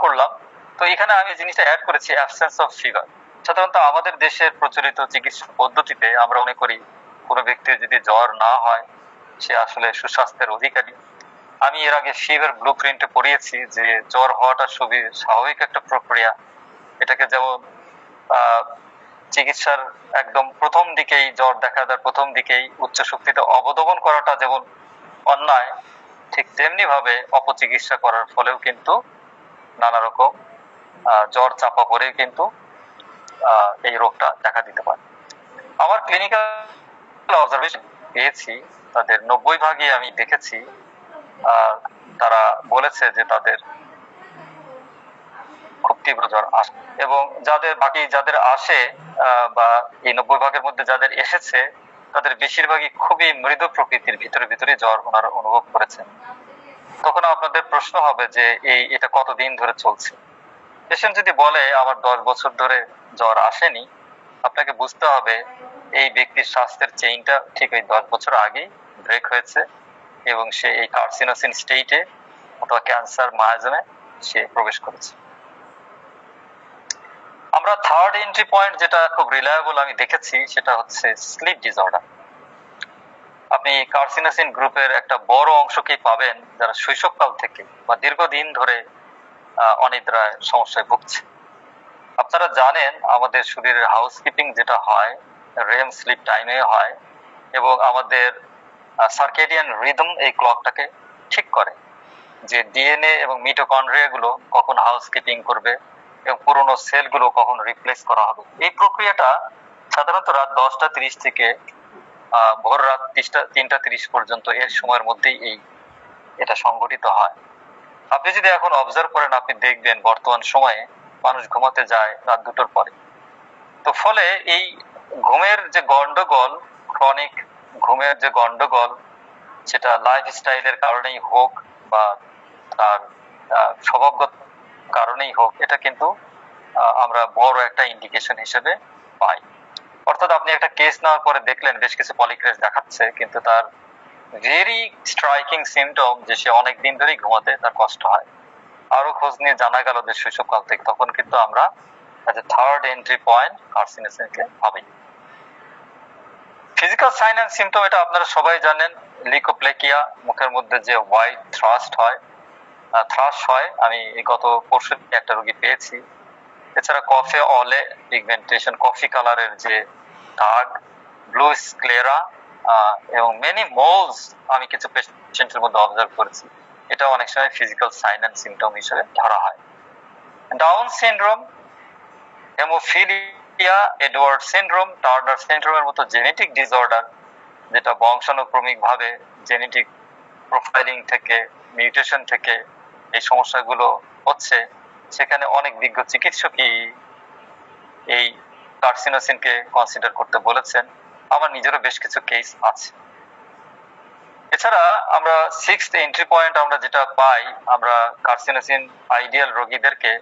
করলাম। তো এখানে আমি জিনিসটা অ্যাড করেছি অ্যাবসেন্স অফ ফিভার। সাধারণত আমাদের দেশের প্রচলিত চিকিৎসা পদ্ধতিতে আমরা মনে করি কোনো ব্যক্তির যদি জ্বর না হয় সে আসলে সুস্বাস্থ্যের অধিকারী। আমি এর আগে ফিভার ব্লু প্রিন্টে পড়িয়েছি যে জ্বর হওয়াটা খুবই স্বাভাবিক একটা প্রক্রিয়া। এটাকে যেমন চিকিৎসার একদম প্রথম দিকেই, জ্বর দেখা দেওয়ার প্রথম দিকেই উচ্চ শক্তিতে অবদমন করাটা যেমন অন্যায়, ঠিক তেমনি ভাবে অপচিকিৎসা করার ফলেও কিন্তু নানা রকম জ্বর চাপা পড়ে কিন্তু এই রোগটা দেখা দিতে পারে। আমার ক্লিনিক্যাল অবজারভেশন পেয়েছি তাদের 90% আমি দেখেছি তারা বলেছে যে তাদের খুব তীব্র জ্বর আসে, এবং যাদের আসে বা এই 90% মধ্যে যাদের এসেছে তাদের বেশিরভাগই খুবই মৃদু প্রকৃতির, ভিতরে জ্বর ওনারা অনুভব করেছেন। তখন আপনাদের প্রশ্ন হবে যে এটা কতদিন ধরে চলছে। পেশেন্ট যদি বলে আমার 10 বছর ধরে জ্বর আসেনি, আপনাকে বুঝতে হবে এই ব্যক্তির স্বাস্থ্যের চেইনটা ঠিক ওই 10 বছর আগেই ব্রেক হয়েছে এবং সে এই কার্সিনোসিন স্টেটে অথবা ক্যান্সার মায়াজমে সে প্রবেশ করেছে। আমরা থার্ড এন্ট্রি পয়েন্ট যেটা খুব রিলায়েবল আমি দেখেছি সেটা হচ্ছে স্লিপ ডিসঅর্ডার। আপনি কার্সিনোসিন গ্রুপের একটা বড় অংশকেই পাবেন যারা শৈশবকাল থেকে বা দীর্ঘদিন ধরে অনিদ্রায় সমস্যায় ভুগছে। আপনারা জানেন আমাদের শরীরের হাউসকিপিং যেটা হয় রেম স্লিপ টাইমে হয়, এবং আমাদের সার্কেডিয়ান রিদম এই ক্লকটাকে ঠিক করে যে ডিএনএ এবং মিটোকন্ড্রিয়া গুলো কখন হাউসকিপিং করবে এবং পুরোনো সেলগুলো কখন রিপ্লেস করা হবে। এই প্রক্রিয়াটা সাধারণত রাত 10টা 30 থেকে ভোর রাত 3টা 30 পর্যন্ত এর সময়ের মধ্যেই এটা সংঘটিত হয়। আপনি যদি এখন অবজার্ভ করেন আপনি দেখবেন বর্তমান সময়ে মানুষ ঘুমাতে যায় রাত 2টোর পরে। তো ফলে এই ঘুমের যে গন্ডগোল, ক্রনিক ঘুমের যে গন্ডগোল, সেটা লাইফস্টাইলের কারণেই হোক বা তার স্বভাবগত কারণেই হোক, এটা কিন্তু আমরা বড় একটা ইন্ডিকেশন হিসেবে পাই। অর্থাৎ আপনি একটা কেস নেওয়ার পরে দেখলেন বেশ কিছু পলিক্রেস দেখাচ্ছে, কিন্তু তার ভেরি স্ট্রাইকিং সিমটম যে সে অনেক দিন ধরেই ঘুমাতে তার কষ্ট হয়। আরো খোঁজ নিয়ে জানা গেল যে শৈশবকাল থেকে, তখন কিন্তু আমরা থার্ড এন্ট্রি পয়েন্ট কার্সিনোসিনকে ভাবি। ফিজিক্যাল সাইন এন্ড সিমটম এটা আপনারা সবাই জানেন। লিকোপ্লেকিয়া, মুখের মধ্যে যে হোয়াইট থ্রাশ হয়, আমি গত পরশু একটা রোগী পেয়েছি। এছাড়া কফে অলে পিগমেন্টেশন, কফি কালারের যে দাগ, ব্লু স্ক্লেরা এবং মেনি মোলস আমি কিছু পেশেন্টের মধ্যে অবজার্ভ করেছি। এটা অনেক সময় ফিজিক্যাল সাইন এন্ড সিমটম হিসেবে ধরা হয়। Down syndrome, haemophilia, Edward syndrome, Turner সিনড্রোমের মতো জেনেটিক ডিসঅর্ডার, যেটা বংশানুক্রমিক ভাবে জেনেটিক প্রোফাইলিং থেকে, মিউটেশন থেকে এই সমস্যাগুলো হচ্ছে, সেখানে অনেক বিজ্ঞ চিকিৎসকই এই কার্সিনোসিনকে কনসিডার করতে বলেছেন। আমার নিজেরও বেশ কিছু কেস আছে। এছাড়া আমরা সিক্সথ এন্ট্রি পয়েন্ট আমরা যেটা পাই, আমরা কার্সিনোসিন আইডিয়াল রোগীদেরকে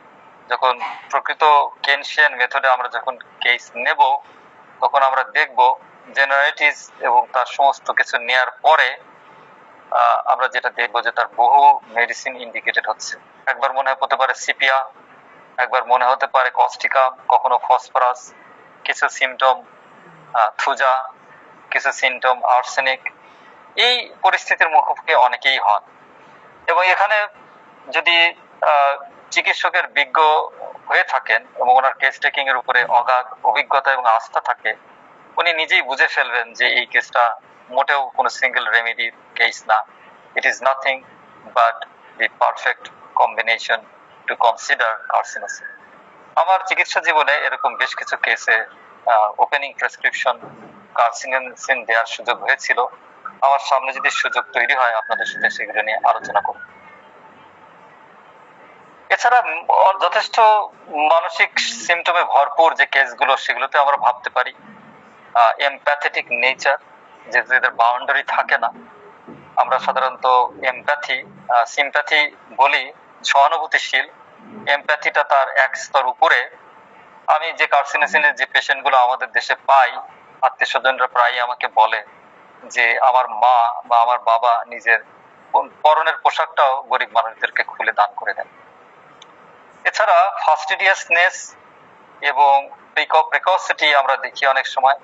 যখন প্রকৃত কেনশিয়ান মেথডে আমরা যখন কেস নেব, তখন আমরা দেখব জেনারেটিস এবং তার সমস্ত কিছু নেয়ার পরে আমরা যেটা দেখবো যে তার বহু মেডিসিন ইন্ডিকেটেড হচ্ছে। একবার মনে হতে পারে সিপিয়া, একবার মনে হতে পারে কস্টিকাম, কখনো ফসফরাস, কিছু সিমটম থুজা, কিছু সিমটম আর্সেনিক। এই পরিস্থিতির মুখোমুখি অনেকেই হন, এবং এখানে যদি চিকিৎসকের বিজ্ঞ হয়ে থাকেন এবং ওনার কেস টেকিং এর উপরে অগাধ অভিজ্ঞতা এবং আস্থা থাকে, উনি নিজেই বুঝে ফেলবেন যে এই কেসটা মোটেও কোনো সিঙ্গেল রেমেডি কেস না, it is nothing but the perfect combination two consider carcinosin. আমার চিকিৎসা জীবনে এরকম বেশ কিছু কেসে ওপেনিং প্রেসক্রিপশন কার্সিনোসিন দেওয়ার সুযোগ হয়েছিল। আমার সামনে যদি সুযোগ তৈরি হয় আপনাদের সাথে সেগুলো নিয়ে আলোচনা করব। এছাড়া যথেষ্ট মানসিক সিমটমে ভরপুর যে কেসগুলো, সেগুলোতে আমরা ভাবতে পারি এমপ্যাথেটিক নেচার, যেদের বাউন্ডারি থাকে না। আমরা সাধারণত এমপ্যাথি, সিম্প্যাথি বলি সহানুভূতিশীল, এমপ্যাথিটা তার এক স্তর উপরে। আমি যে কার্সিনোসিনের যে পেশেন্টগুলো আমাদের দেশে পাই, আত্মীয় স্বজনরা প্রায় আমাকে বলে যে আমার মা বা আমার বাবা নিজের পরনের পোশাকটাও গরিব মানুষদেরকে খুলে দান করে দেন। এছাড়া ফাস্টিডিয়াসনেস এবং প্রিকসিটি আমরা দেখি অনেক সময়,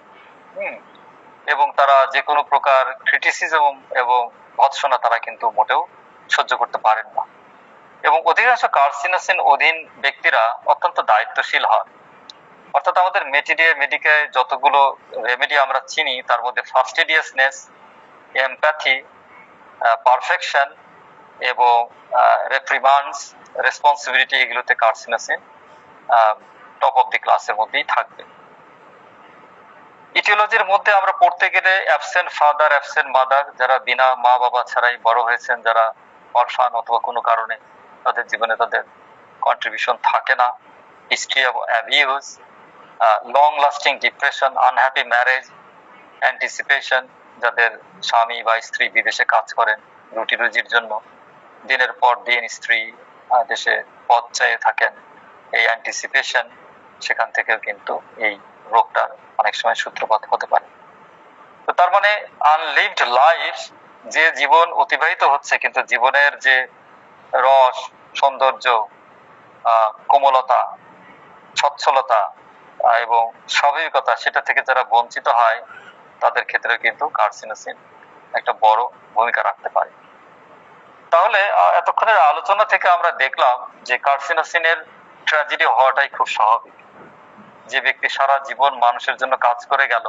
এবং তারা যে কোনো প্রকার ক্রিটিসিজম এবং ভৎসনা তারা কিন্তু মোটেও সহ্য করতে পারেন না। এবং অধিকাংশ কার্সিনোসিন অধীন ব্যক্তিরা অত্যন্ত দায়িত্বশীল হয়। অর্থাৎ আমাদের মেডিকে যতগুলো রেমেডি আমরা চিনি তার মধ্যে ফাস্টিডিয়াসনেস, এমপ্যাথি, পারফেকশন এবং রেপ্রিমান্ডস, রেসপন্সিবিলিটি, এগুলোতে কার্সিনোসিন টপ অফ দি ক্লাসের মধ্যেই থাকবে। ইটিওলজির মধ্যে আমরা পড়তে গেলে অ্যাবসেন্ট ফাদার, অ্যাবসেন্ট মাদার, যারা বিনা মা বাবা ছাড়াই বড় হয়েছেন, যারা অরফান অথবা কোনো কারণে তাদের জীবনে তাদের কন্ট্রিবিউশন থাকে না, history of abuse, long lasting depression, unhappy marriage, anticipation, যাদের স্বামী বা স্ত্রী বিদেশে কাজ করেন রুটি রুজির জন্য, দিনের পর দিন স্ত্রী দেশে পথ চেয়ে থাকেন, এই অ্যান্টিসিপেশন, সেখান থেকেও কিন্তু এই রোগটার অনেক সময় সূত্রপাত হতে পারে। তো তার মানে আনলিভড লাইফ, যে জীবন অতিবাহিত হচ্ছে কিন্তু জীবনের যে রস, সৌন্দর্য, কোমলতা, সচ্ছলতা এবং স্বাভাবিকতা, সেটা থেকে যারা বঞ্চিত হয় তাদের ক্ষেত্রে কিন্তু কার্সিনোসিন একটা বড় ভূমিকা রাখতে পারে। তাহলে এতক্ষণের আলোচনা থেকে আমরা দেখলাম যে কার্সিনোসিনের ট্র্যাজেডি হওয়াটাই খুব স্বাভাবিক। যে ব্যক্তি সারা জীবন মানুষের জন্য কাজ করে গেল,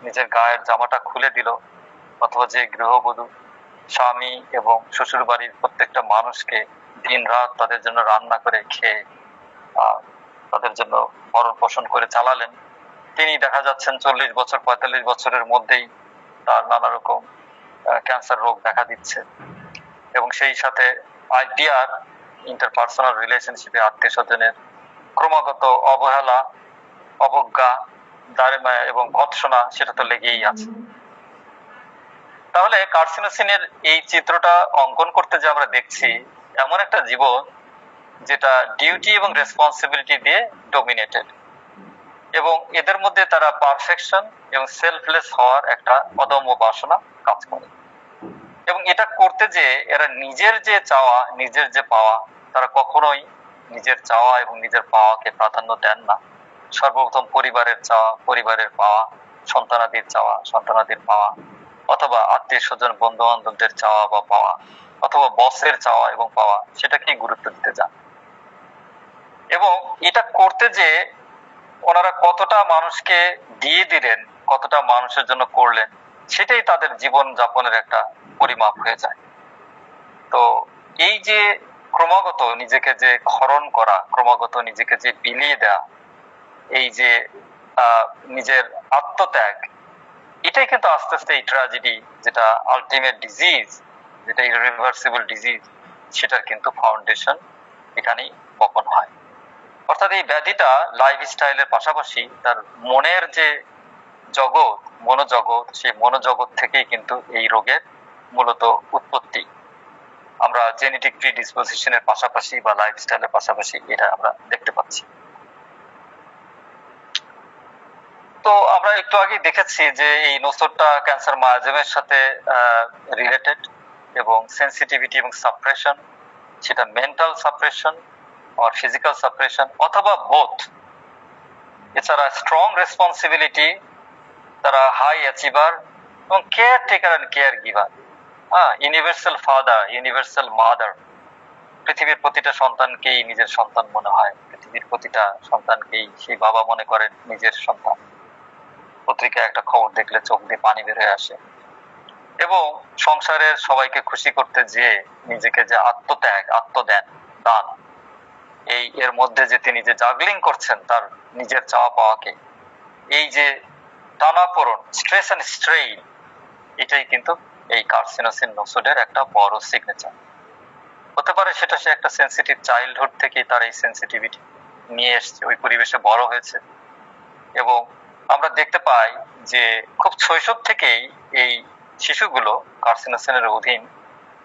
নিজের গায়ের জামাটা খুলে দিল, অথবা যে গৃহবধূ স্বামী এবং শ্বশুর বাড়ির প্রত্যেকটা মানুষকে দিন রাত তাদের জন্য রান্না করে খেয়ে তাদের জন্য ভরণ পোষণ করে চালালেন, তিনি দেখা যাচ্ছেন 40 বছর 45 বছরের মধ্যেই তার নানা রকম ক্যান্সার রোগ দেখা দিচ্ছে। এবং সেই সাথে আইপিআর, ইন্টারপার্সোনাল রিলেশনশিপে আত্মীয় স্বজনের ক্রমাগত অবহেলা, অবজ্ঞা, দারিদ্র্য এবং ভৎসনা, সেটা তো লেগেই আছে। তাহলে কার্সিনোসিনের এই চিত্রটা অঙ্কন করতে যে আমরা দেখছি এমন একটা জীবন যেটা ডিউটি এবং রেসপন্সিবিলিটি দিয়ে ডমিনেটেড, এবং এদের মধ্যে তারা পারফেকশন এবং সেলফলেস হওয়ার একটা অদম্য বাসনা কাজ করে। এবং এটা করতে যে এরা নিজের যে চাওয়া, নিজের যে পাওয়া, তারা কখনোই নিজের চাওয়া এবং নিজের পাওয়াকে প্রাধান্য দেন না। সর্বপ্রথম পরিবারের চাওয়া, পরিবারের পাওয়া, সন্তানাদির চাওয়া, সন্তানাদির পাওয়া, অথবা আত্মীয় স্বজন বন্ধু বান্ধবদের চাওয়া বা পাওয়া, অথবা বসের চাওয়া এবং পাওয়া, সেটাকেই গুরুত্ব দিতে যান। এবং এটা করতে যে ওনারা কতটা মানুষকে দিয়ে দিলেন, কতটা মানুষের জন্য করলেন, সেটাই তাদের জীবন যাপনের একটা পরিমাপ হয়ে যায়। তো এই যে ক্রমাগত নিজেকে যে ক্ষরণ করা, ক্রমাগত নিজেকে যে বিলিয়ে দেয়া, এই যে নিজের আত্মত্যাগ, এটাই কিন্তু আস্তে আস্তে এই ট্র্যাজেডি, যেটা আলটিমেট ডিজিজ, যেটা ইররিভার্সিবল ডিজিজ, সেটার কিন্তু ফাউন্ডেশন এখানেই বপন হয়। অর্থাৎ এই ব্যাধিটা লাইফস্টাইলের পাশাপাশি তার মনের যে জগৎ, মনোজগৎ, সেই মনোজগৎ থেকেই কিন্তু এই রোগের মূলত উৎপত্তি। আমরা জেনেটিক প্রিডিসপোজিশনের পাশাপাশি বা লাইফস্টাইলের পাশাপাশি এটা আমরা দেখতে পাচ্ছি। তো আমরা একটু আগে দেখেছি যে এই নোসরটা ক্যান্সার মায়াজমের সাথে রিলেটেড, এবং সেন্সিটিভিটি এবং সাপ্রেশন, সেটা মেন্টাল সাপ্রেশন আর ফিজিক্যাল সাপ্রেশন অথবা বোথ। এছাড়া স্ট্রং রেসপন্সিবিলিটি, তারা হাই অ্যাচিভার এবং care taker and care giver, universal father, universal mother, পৃথিবীর প্রতিটা সন্তানকেই নিজের সন্তান মনে হয়, পৃথিবীর প্রতিটা সন্তানকেই সেই বাবা মনে করেন নিজের সন্তান। পত্রিকায় একটা খবর দেখলে চোখ দিয়ে পানি বের হয়ে আসে। এবং সংসারের সবাইকে খুশি করতে যে নিজেকে যে আত্মত্যাগ, দান, এই এর মধ্যে যে তিনি যে জাগলিং করছেন তার নিজের চাওয়া পাওয়াকে, এই যে টানাপোড়েন, স্ট্রেস এন্ড স্ট্রেইন, এটাই কিন্তু এই কার্সিনোসিন নোসোডের একটা বড় সিগনেচার। হতে পারে সেটা সে একটা সেন্সিটিভ চাইল্ডহুড থেকেই তার এই সেন্সিটিভিটি নিয়ে এসছে, ওই পরিবেশে বড় হয়েছে। এবং আমরা দেখতে পাই যে খুব শৈশব থেকেই এই শিশুগুলো কার্সিনোসিনের অধীন,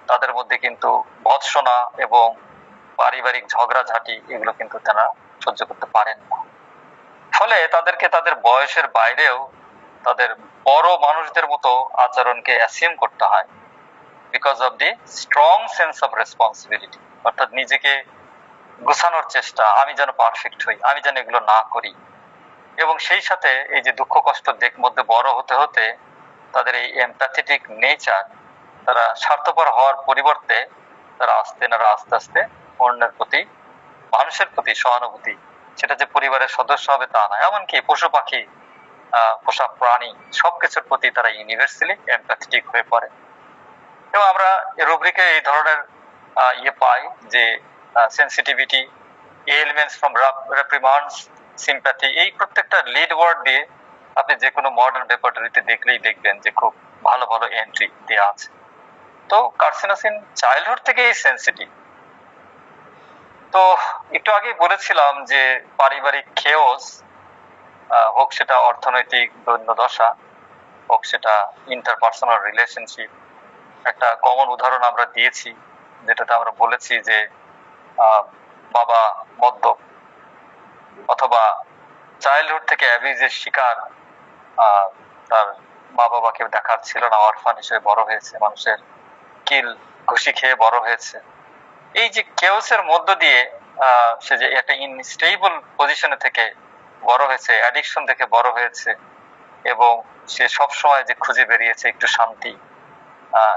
তাদের মধ্যে কিন্তু ভৎসনা এবং পারিবারিক ঝগড়াঝাটি এগুলো কিন্তু তারা সহ্য করতে পারেন না। ফলে তাদেরকে তাদের বয়সের বাইরেও তাদের বড় মানুষদের মতো আচরণকে অ্যাসিউম করতে হয়, because of the strong sense of responsibility, অর্থাৎ নিজেকে গোছানোর চেষ্টা, আমি যেন পারফেক্ট হই, আমি যেন এগুলো না করি। এবং সেই সাথে এই যে দুঃখ কষ্ট মধ্যে বড় হতে হতে তাদের এই এমপ্যাথেটিক নেচার, তারা স্বার্থপর হওয়ার পরিবর্তে তারা আস্তে আস্তে অন্যের প্রতি, মানুষের প্রতি সহানুভূতি, সেটা যে পরিবারের সদস্য হবে তা নয়, এমনকি পশু পাখি, পোষা প্রাণী, সবকিছুর প্রতি তারা ইউনিভার্সালি এমপ্যাথেটিক হয়ে পড়ে। এবং আমরা রুব্রিকে এই ধরনের পাই যে সেন্সিটিভিটি, এলিমেন্টস ফ্রম রেপ্রিমান্ডস, সিম্প্যাথি, এই প্রত্যেকটা লিড ওয়ার্ড দিয়ে আপনি যে কোনো মডার্ন রেপার্টরিতে দেখলেই দেখবেন যে খুব ভালো ভালো এন্ট্রি দেওয়া আছে। তো কার্সিনোসিন চাইল্ডহুড থেকেই সেন্সিটিভ। তো একটু আগেই বলেছিলাম যে পারিবারিক খেওস, হোক সেটা অর্থনৈতিক দৈন্যদশা, হোক সেটা ইন্টারপার্সোনাল রিলেশনশিপ, একটা কমন উদাহরণ আমরা দিয়েছি, যেটাতে আমরা বলেছি যে বাবা মদ্যপ, অথবা চাইল্ডহুড থেকে অ্যাবিউজের শিকার, তার মা বাবাকে দেখার ছিল না, অরফান হিসেবে বড় হয়েছে, মানুষের কিল ঘুষি খেয়ে বড় হয়েছে। এই যে কেওসের মধ্য দিয়ে সে যে একটা ইনস্টেবল পজিশনে থেকে বড় হয়েছে, অ্যাডিকশন থেকে বড় হয়েছে, এবং সে সবসময় যে খুঁজে বেরিয়েছে একটু শান্তি,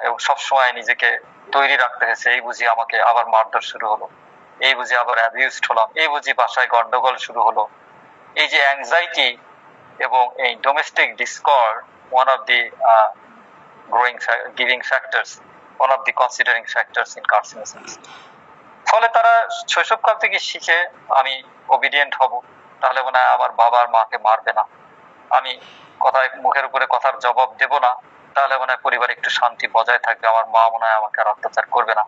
এবং সবসময় নিজেকে তৈরি রাখতে হয়েছে, এই বুঝি আমাকে আবার মারধর শুরু হলো, এই বুঝি আবার অ্যাবিউজড হলাম, এই বুঝি বাসায় গন্ডগোল শুরু হলো। এই যে অ্যাংজাইটি এবং এই domestic Discord, one of the giving factors, one of the considering factors in carcinogenesis. ফলে তারা শৈশবকাল থেকে শিখে আমি ওবিডিয়েন্ট হব, তাহলে মনে হয় আমার বাবা আর মাকে মারবে না, আমি কথায় মুখের উপরে কথার জবাব দেব না, তাহলে মনে হয় পরিবারে একটু শান্তি বজায় থাকবে, আমার মা মনে হয় আমাকে আর অত্যাচার করবে না,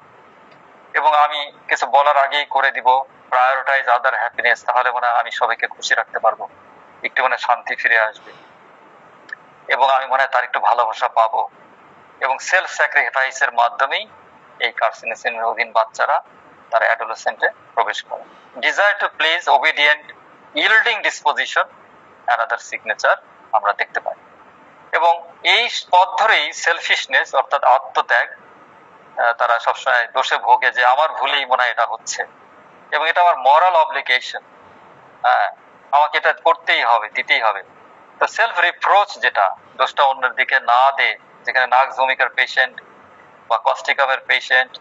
এবং আমি কিছু বলার আগেই করে দিব প্রায়োরিটাইজ আদার হ্যাপিনেস, তাহলে মনে হয় আমি সবাইকে খুশি রাখতে পারবো, একটু মানে শান্তি ফিরে আসবে, এবং আমি মনে হয় তার একটু ভালোবাসা পাবো। এবং সেলফ স্যাক্রিফাইসের মাধ্যমেই এই কার্সিনোসিনের অধীন বাচ্চারা তারা অ্যাডোলেসেন্টে প্রবেশ করে। Desire to please, obedient, yielding disposition, another signature আমরা দেখতে পাই। এবং এই পথ ধরেই সেলফিশনেস, অর্থাৎ আত্মত্যাগ, তারা সবসময় দোষে ভোগে যে আমার ভুলেই মনে হয় এটা হচ্ছে, এবং এটা আমার মরাল অবলিগেশন, আমাকে এটা করতেই হবে, দিতেই হবে। তো সেলফ রিপ্রোচ, যেটা দোষটা অন্যের দিকে না দে, যেখানে নাকজমিকার পেশেন্ট বা কস্টিকামের পেশেন্ট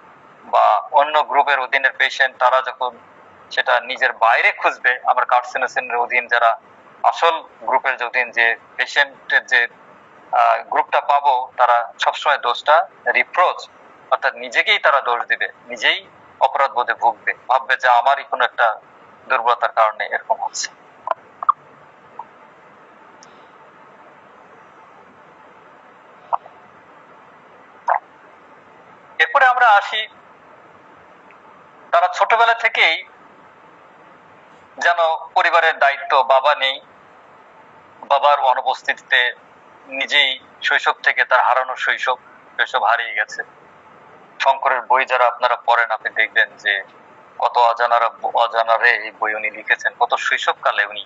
বা অন্য গ্রুপের অধীনের পেশেন্ট, তারা যখন সেটা নিজের বাইরে খুঁজবে, আমার কার্সিনোসিনের অধীন যারা আসল গ্রুপের অধীন যে পেশেন্টের যে গ্রুপটা পাবো, তারা সবসময় দোষটা রিপ্রোচ, অর্থাৎ নিজেকেই তারা দোষ দিবে, নিজেই অপরাধ বোধে ভুগবে, ভাববে যে আমারই কোনো একটা দুর্বলতার কারণে এরকম হচ্ছে। এরপরে আমরা আসি, তারা ছোটবেলা থেকেই যেন পরিবারের দায়িত্ব, বাবা নেই, বাবার অনুপস্থিতিতে নিজেই শৈশব থেকে তার হারানো শৈশব হারিয়ে গেছে। শঙ্করের বই যারা আপনারা পড়েন, আপনি দেখবেন যে কত অজানারে এই বই উনি লিখেছেন, কত শৈশবকালে উনি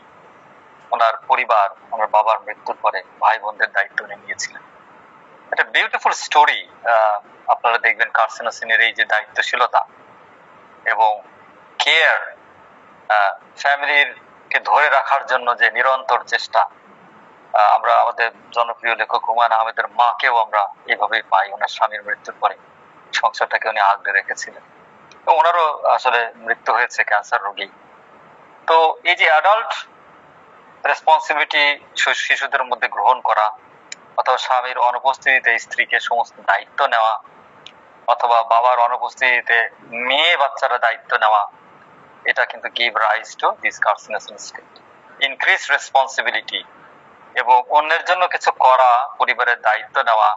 ওনার পরিবার, ওনার বাবার মৃত্যুর পরে ভাই বোনদের দায়িত্ব উনি নিয়েছিলেন। একটা বিউটিফুল স্টোরি। আপনারা দেখবেন কার্সিনোসিনের এই যে দায়িত্বশীলতা এবং কেয়ার, ফ্যামিলির কে ধরে রাখার জন্য যে নিরন্তর চেষ্টা, আমরা আমাদের জনপ্রিয় লেখক হুমায়ুন আহমেদের মাকেও আমরা এইভাবেই পাই। ওনার স্বামীর মৃত্যুর পরে সংসারটাকে উনি আগলে রেখেছিলেন। ওনারও আসলে মৃত্যু হয়েছে ক্যান্সার রোগী। তো এই যে অ্যাডাল্ট রেসপন্সিবিলিটি শিশুদের মধ্যে গ্রহণ করা, অথবা স্বামীর অনুপস্থিতিতে স্ত্রীকে সমস্ত দায়িত্ব নেওয়া, অথবা বাবার অনুপস্থিতিতে মেয়ে বাচ্চারা দায়িত্ব নেওয়া, এটা কিন্তু give rise to this carcinosin state. Increase responsibility এবং অন্যের জন্য কিছু করা, পরিবারের দায়িত্ব নেওয়া।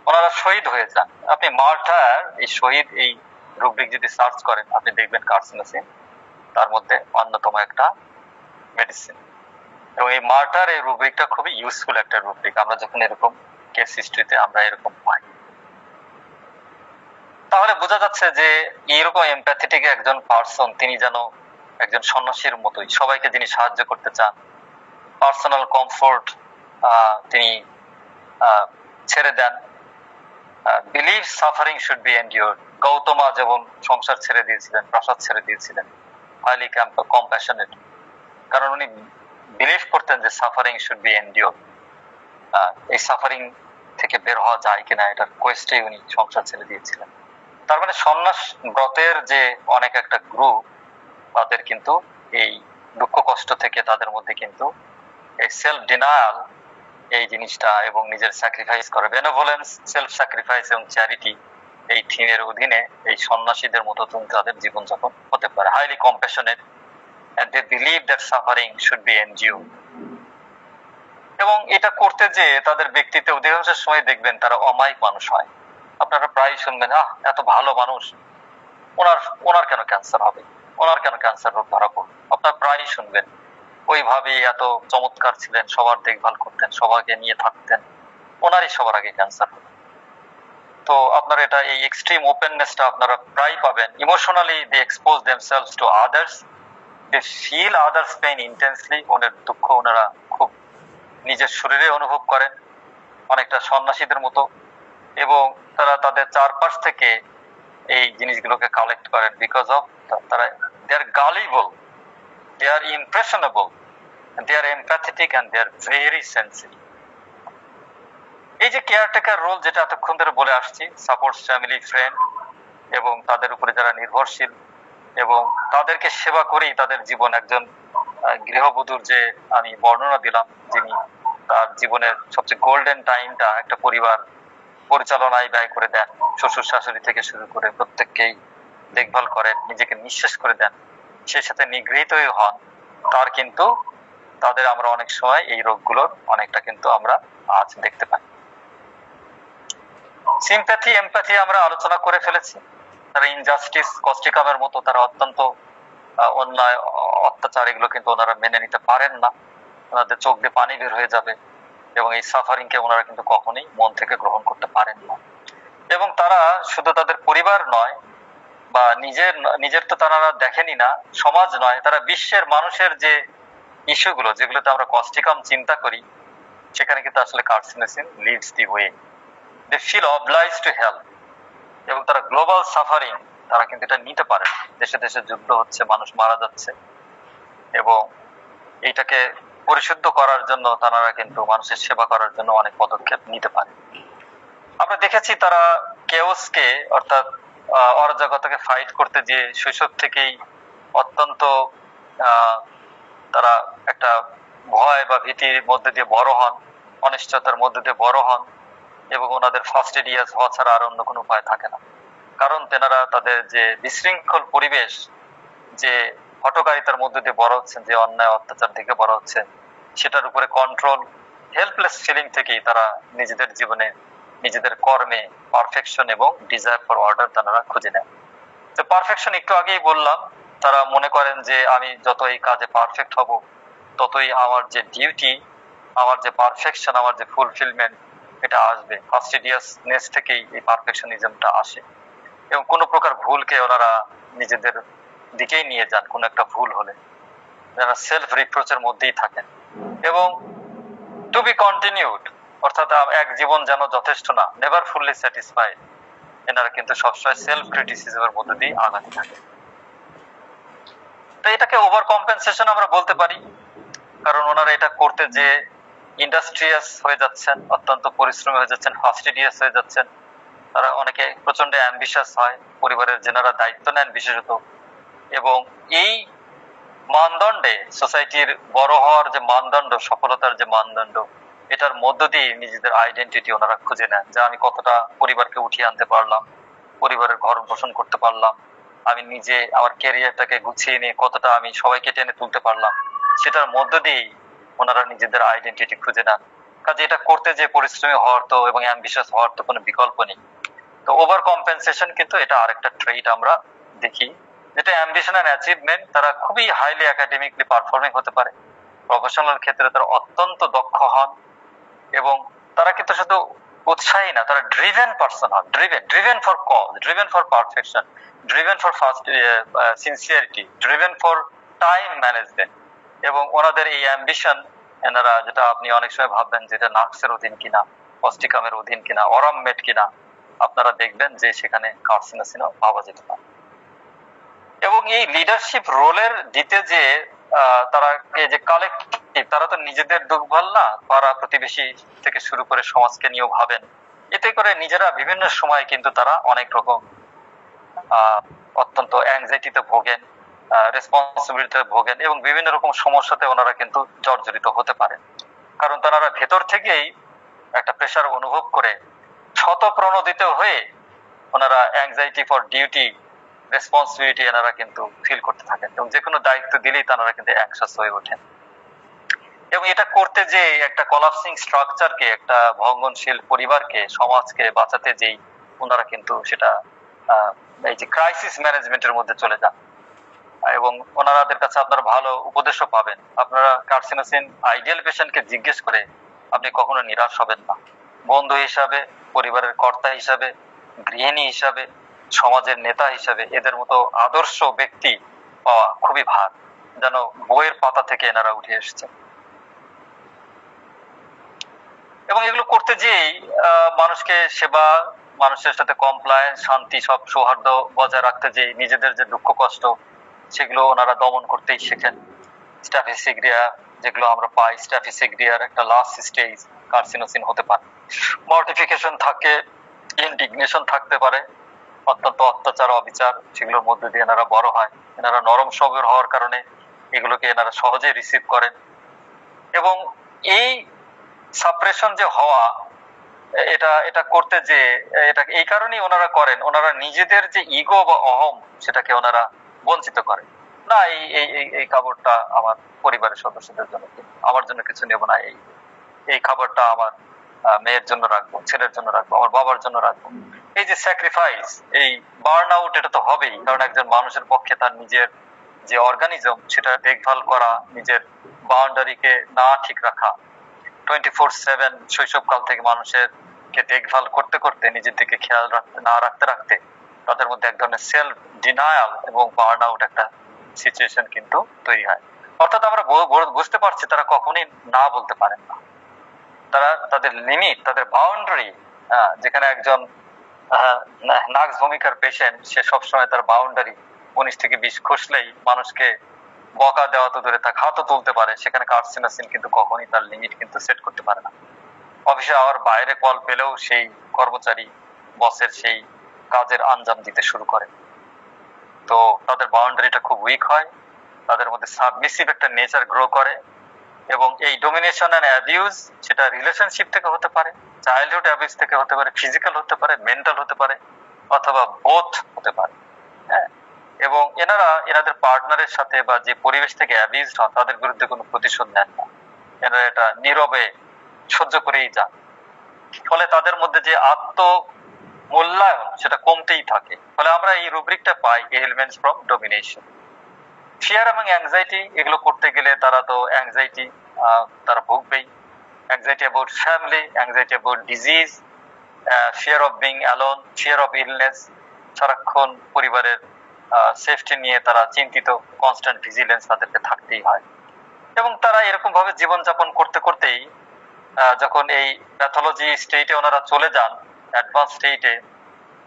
ওনারা শহীদ হয়ে যান। আপনি মার্টার, এই শহীদ, এই রুব্রিক যদি সার্চ করেন আপনি দেখবেন কার্সিনোসিন তার মধ্যে অন্যতম একটা মেডিসিন। এবং এই মার্টার এই রুব্রিকটা খুবই ইউজফুল একটা রুব্রিক। আমরা যখন এরকম কেস হিস্ট্রিতে আমরা এরকম পাই, তাহলে বোঝা যাচ্ছে যে এরকম এমপ্যাথেটিক একজন পার্সন, তিনি যেন একজন সন্ন্যাসীর মতোই সবাইকে যিনি সাহায্য করতে চান। পার্সোনাল কমফোর্ট তিনি ছেড়ে দেন। Believe suffering should be endured. Gautama যেমন সংসার ছেড়ে দিয়েছিলেন, প্রাসাদ ছেড়ে দিয়েছিলেন, হাইলি কম্প্যাশনেট, কারণ উনি বিলিভ করতেন যে সাফারিং শুড বি এন্ডিওর্ড। এই সাফারিং থেকে বের হওয়া যায় কিনা এটার কোয়েস্টে উনি সংসার ছেড়ে দিয়েছিলেন। তার মানে সন্ন্যাস ব্রতের যে অনেক একটা গ্রুপ, তাদের কিন্তু এই দুঃখ কষ্ট থেকে তাদের মধ্যে কিন্তু এই সেলফ ডিনায়াল, এই জিনিসটা, এবং নিজের স্যাক্রিফাইস করে, বেনেভোলেন্স, সেলফ স্যাক্রিফাইস এবং চ্যারিটি, এই থিমের অধীনে এই সন্ন্যাসীদের মতো তাদের জীবনযাপন হতে পারে। Highly compassionate and they believe that suffering should be endured. এবং এটা করতে যে তাদের ব্যক্তিত্বে অধিকাংশ সময় দেখবেন তারা অমায়িক মানুষ হয়। আপনারা প্রায় শুনবেন, এত ভালো মানুষ, ওনার কেন ক্যান্সার হবে, ওনার কেন ক্যান্সার রোগ ধরা পড়বে। আপনারা প্রায় শুনবেন ওইভাবে এত চমৎকার ছিলেন, সবার দেখভাল করতেন, সবাইকে নিয়ে থাকতেন, ওনারই সবার আগে ক্যান্সার হবে। তো আপনারা এটা এই এক্সট্রিম ওপেননেসটা আপনারা প্রায় পাবেন। Emotionally they expose themselves to others, they feel others pain intensely. ওনার দুঃখ ওনারা খুব নিজের শরীরে অনুভব করেন, অনেকটা সন্ন্যাসীদের মতো। এবং তারা তাদের চারপাশ থেকে এই জিনিসগুলোকে কালেক্ট করেন, বিকজ অফ তারা they are gullible, they are impressionable, they are empathetic and they are very sensitive. এই যে কেয়ারটেকার রোল, যেটা এতক্ষণ ধরে বলে আসছি, সাপোর্টস ফ্যামিলি, ফ্রেন্ড, এবং তাদের উপরে যারা নির্ভরশীল, এবং তাদেরকে সেবা করেই তাদের জীবন। একজন গৃহবধূর যে আমি বর্ণনা দিলাম, যিনি তার জীবনের সবচেয়ে গোল্ডেন টাইমটা একটা পরিবার পরিচালনায় ব্যয় করে দেন, শ্বশুর শাশুড়ি থেকে শুরু করে প্রত্যেককেই দেখভাল করেন, নিজেকে নিঃশেষ করে দেন, সেই সাথে নিগৃহীতই হন, তার কিন্তু তাদের আমরা অনেক সময় এই রোগগুলোর অনেকটা কিন্তু আমরা আজ দেখতে পাই। সিম্প্যাথি, এমপ্যাথি আমরা আলোচনা করে ফেলেছি। তারা ইনজাস্টিস, কস্টিকামের মতো তারা অত্যন্ত অন্যায়, অত্যাচার, এগুলো কিন্তু ওনারা মেনে নিতে পারেন না। ওনাদের চোখ দিয়ে পানি বের হয়ে যাবে, এবং এই সাফারিং কে ওনারা কিন্তু কখনোই মন থেকে গ্রহণ করতে পারেন না। এবং তারা শুধু তাদের পরিবার নয়, বা নিজের তো তারা দেখেনি না, সমাজ নয়, তারা বিশ্বের মানুষের যে ইস্যুগুলো, যেগুলোতে আমরা কস্টিকাম চিন্তা করি, সেখানে কিন্তু আসলে carcinosin leads the way. They feel obliged to help, এবং তারা গ্লোবাল সাফারিং তারা কিন্তু এটা নিতে পারে। দেশে দেশে যুদ্ধ হচ্ছে, মানুষ মারা যাচ্ছে, এবং এইটাকে পরিশুদ্ধ করার জন্য তারা কিন্তু মানুষের সেবা করার জন্য অনেক পদক্ষেপ নিতে পারে। আমরা দেখেছি তারা কেওসকে, অর্থাৎ অরাজকতাকে ফাইট করতে যে শৈশব থেকেই অত্যন্ত তারা একটা ভয় বা ভীতির মধ্যে দিয়ে বড় হন, অনিশ্চয়তার মধ্যে দিয়ে বড় হন, এবং ওনাদের ফাস্টিডিয়াস হওয়া ছাড়া আর অন্য কোনো উপায় থাকে না। কারণ তেনারা তাদের যে বিশৃঙ্খল পরিবেশ, যে হটকারিতার মধ্যে দিয়ে বড় হচ্ছেন, যে অন্যায় অত্যাচার থেকে বড় হচ্ছেন, সেটার উপরে কন্ট্রোল, হেল্পলেস ফিলিং থেকেই তারা নিজেদের জীবনে, নিজেদের কর্মে পারফেকশন এবং ডিজায়ার ফর অর্ডার তারা খুঁজে নেন। তো পারফেকশন একটু আগেই বললাম, তারা মনে করেন যে আমি যত এই কাজে পারফেক্ট হব, ততই আমার যে ডিউটি, আমার যে পারফেকশন, আমার যে ফুলফিলমেন্ট, এটা আসবে। ফাস্টিডিয়াসনেস থেকেই এই পারফেকশনিজমটা আসে, এবং কোনো প্রকার ভুলকে ওনারা নিজেদের দিকেই নিয়ে যান। কোনো একটা ভুল হলে যারা সেলফ রিপ্রোচের মধ্যেই থাকেন, এবং টু বি কন্টিনিউড, অর্থাৎ এক জীবন যেন যথেষ্ট না, নেভার ফুললি স্যাটিসফাইড, এনারা কিন্তু সবসময় সেলফ ক্রিটিসিজমের মধ্যে দিয়ে আগাতে থাকে। তো এটাকে ওভার কম্পেনসেশন আমরা বলতে পারি, কারণ ওনারা এটা করতে যে ইন্ডাস্ট্রিয়াস হয়ে যাচ্ছেন, অত্যন্ত পরিশ্রমী হয়ে যাচ্ছেন, ফাস্টিডিয়াস হয়ে যাচ্ছেন, তারা অনেকে প্রচন্ড অ্যাম্বিশাস হয়, পরিবারের যেনারা দায়িত্ব নেন বিশেষত, এবং এই মানদণ্ডে সোসাইটির বড় হওয়ার যে মানদণ্ড, সফলতার যে মানদণ্ড, এটার মধ্য দিয়ে নিজেদের আইডেন্টিটি ওনারা খুঁজে নেন, যে আমি কতটা পরিবারকে উঠিয়ে আনতে পারলাম, পরিবারের ভরণ পোষণ করতে পারলাম, আমি নিজে আমার ক্যারিয়ারটাকে গুছিয়ে নিয়ে কতটা আমি সবাইকে টেনে তুলতে পারলাম, সেটার মধ্য দিয়েই ওনারা নিজেদের আইডেন্টিটি খুঁজে নেন। কাজে এটা করতে যে পরিশ্রমী হওয়ার তো এবং অ্যাম্বিশাস হওয়ার তো কোনো বিকল্প নেই। তো ওভার কম্পেনসেশন কিন্তু এটা আরেকটা ট্রেট আমরা দেখি, যেটা অ্যাম্বিশন এন্ড অ্যাচিভমেন্ট। তারা খুবই হাইলি একাডেমিকলি পারফর্মিং হতে পারে, প্রফেশনাল ক্ষেত্রে তারা অত্যন্ত দক্ষ হন, এবং তারা কিন্তু শুধু উৎসাহী না, তারা ড্রিভেন পারসন হন, driven for cause, driven for perfection, driven for fast sincerity, driven for time management. এবং ওনাদের এই অ্যাম্বিশন, এনারা যেটা আপনি অনেক সময় ভাববেন যেটা নাক্সের অধীন কিনা, অস্টিকামের অধীন কিনা, অরামমেট কিনা, আপনারা দেখবেন যে সেখানে কার্সিনোসিনও পাওয়া যেতে পারে। এবং এই লিডারশিপ রোলের দিতে যে তারা যে কালেক্টিভ, তারা তো নিজেদের দুর্বল না, পাড়া প্রতিবেশী থেকে শুরু করে সমাজকে নিয়েও ভাবেন। এতে করে নিজেরা বিভিন্ন সময় কিন্তু তারা অনেক রকম অত্যন্ত অ্যাংজাইটিতে ভোগেন, রেসপন্সিবিলিটিতে ভোগেন, এবং বিভিন্ন রকম সমস্যাতে ওনারা কিন্তু জর্জরিত হতে পারেন। কারণ তারা ভেতর থেকেই একটা প্রেশার অনুভব করে শতপ্রণোদিত হয়ে ওনারা অ্যাংজাইটি ফর ডিউটি, রেসপন্সিবিলিটি এনারা কিন্তু ফিল করতে থাকেন, এবং যে কোনো দায়িত্ব দিলেই তারা কিন্তু অ্যাংশাস হয়ে ওঠেন। এবং এটা করতে যে একটা কলাপসিং স্ট্রাকচারকে, একটা ভঙ্গনশীল পরিবারকে, সমাজকে বাঁচাতে যেই ওনারা কিন্তু সেটা এই যে ক্রাইসিস ম্যানেজমেন্টের মধ্যে চলে যান। এবং ওনারাদের কাছে আপনারা ভালো উপদেশও পাবেন। আপনারা কার্সিনোসিন আইডিয়াল পেশেন্টকে জিজ্ঞেস করে আপনি কখনো নিরাশ হবেন না। বন্ধু হিসাবে, পরিবারের কর্তা হিসাবে, গৃহিণী হিসাবে, সমাজের নেতা হিসাবে এদের মতো আদর্শ ব্যক্তি পাওয়া খুবই ভার, যেন বইয়ের পাতা থেকে এনারা উঠে এসেছেন। এবং এগুলো করতে যেই মানুষকে সেবা, মানুষের সাথে কমপ্লায়েন্স, শান্তি, সব সৌহার্দ্য বজায় রাখতে যেই নিজেদের যে দুঃখ কষ্ট, সেগুলো ওনারা দমন করতেই শেখেন। স্ট্যাফিসিগ্রিয়া যেগুলো আমরা পাই, স্ট্যাফিসিগ্রিয়ার একটা লাস্ট স্টেজ কার্সিনোসিন হতে পারে। মর্টিফিকেশন থাকে, ইনডিগনেশন থাকতে পারে, অত্যন্ত অত্যাচার, অবিচার, সেগুলোর মধ্যে দিয়ে এনারা বড় হয়। এনারা নরম স্বভাবের হওয়ার কারণে এগুলোকে এনারা সহজে রিসিভ করেন। এবং এই সাপ্রেশন যে হওয়া, এটা করতে যে এটা এই কারণেই ওনারা করেন, ওনারা নিজেদের যে ইগো বা অহম সেটাকে ওনারা বঞ্চিত করেন না। এই খাবারটা আমার পরিবারের সদস্যদের জন্য, আমার জন্য কিছু নেব না, এই খাবারটা আমার মেয়ের জন্য রাখবো, ছেলের জন্য রাখবো, আমার বাবার জন্য রাখবো। এই যে স্যাক্রিফাইস, এই বার্ন আউট, এটা তো হবেই। কারণ একজন মানুষের পক্ষে তার নিজের যে অর্গানিজম সেটা দেখভাল করা, নিজের বাউন্ডারিকে না ঠিক রাখা, 24/7 শৈশবকাল থেকে মানুষের কে দেখভাল করতে করতে নিজের দিকে খেয়াল রাখতে তাদের মধ্যে এক ধরনের সেলফ ডিনায়াল এবং বার্ন আউট একটা সিচুয়েশন কিন্তু তৈরি হয়। অর্থাৎ আমরা বুঝতে পারছি তারা কখনোই না বলতে পারেন না। তারা তাদের লিমিট, তাদের বাউন্ডারি, যেখানে একজন নার্স ভূমিকার পেশেন্ট, সে সবসময় তার বাউন্ডারি 19 থেকে 20 খুঁজলেই মানুষকে বকা দেওয়া তো দূরে থাক, হাতও তুলতে পারে, সেখানে কার্সিনোসিন কিন্তু কখনই তার লিমিট কিন্তু সেট করতে পারে না। অফিসে আওয়ার বাইরে কল পেলেও সেই কর্মচারী বসের সেই কাজের আঞ্জাম দিতে শুরু করে। তো তাদের বাউন্ডারিটা খুব উইক হয়, তাদের মধ্যে সাবমিসিভ একটা নেচার গ্রো করে। এবং এই ডোমিনেশন এন্ড অ্যাবিউজ, সেটা রিলেশনশিপ থেকে হতে পারে, চাইল্ডহুড অ্যাবিউজ থেকে হতে পারে, ফিজিক্যাল হতে পারে, মেন্টাল হতে পারে, অথবা বোথ হতে পারে। হ্যাঁ, এবং এনাদের পার্টনারের সাথে বা যে পরিবেশ থেকে অ্যাবিউজড হন তাদের বিরুদ্ধে কোনো প্রতিশোধ নেন না, এনারা এটা নীরবে সহ্য করেই যান। ফলে তাদের মধ্যে যে মূল্যায়ন সেটা কমতেই থাকে। ফলে আমরা এই রুব্রিকটা পাই, এলিমেন্টস ফ্রম ডোমিনেশন। ফিয়ার এবং অ্যাংজাইটি, এগুলো করতে গেলে তারা তো অ্যাংজাইটি তারা ভুগবেই। Anxiety about family, anxiety about disease, fear of being alone, fear of illness, সারাক্ষণ পরিবারের সেফটি নিয়ে তারা চিন্তিত, কনস্ট্যান্ট ভিজিলেন্স তাদেরকে থাকতেই হয়। এবং তারা এরকম ভাবে জীবনযাপন করতে করতেই যখন এই প্যাথোলজি স্টেটে ওনারা চলে যান, অ্যাডভান্স স্টেটে,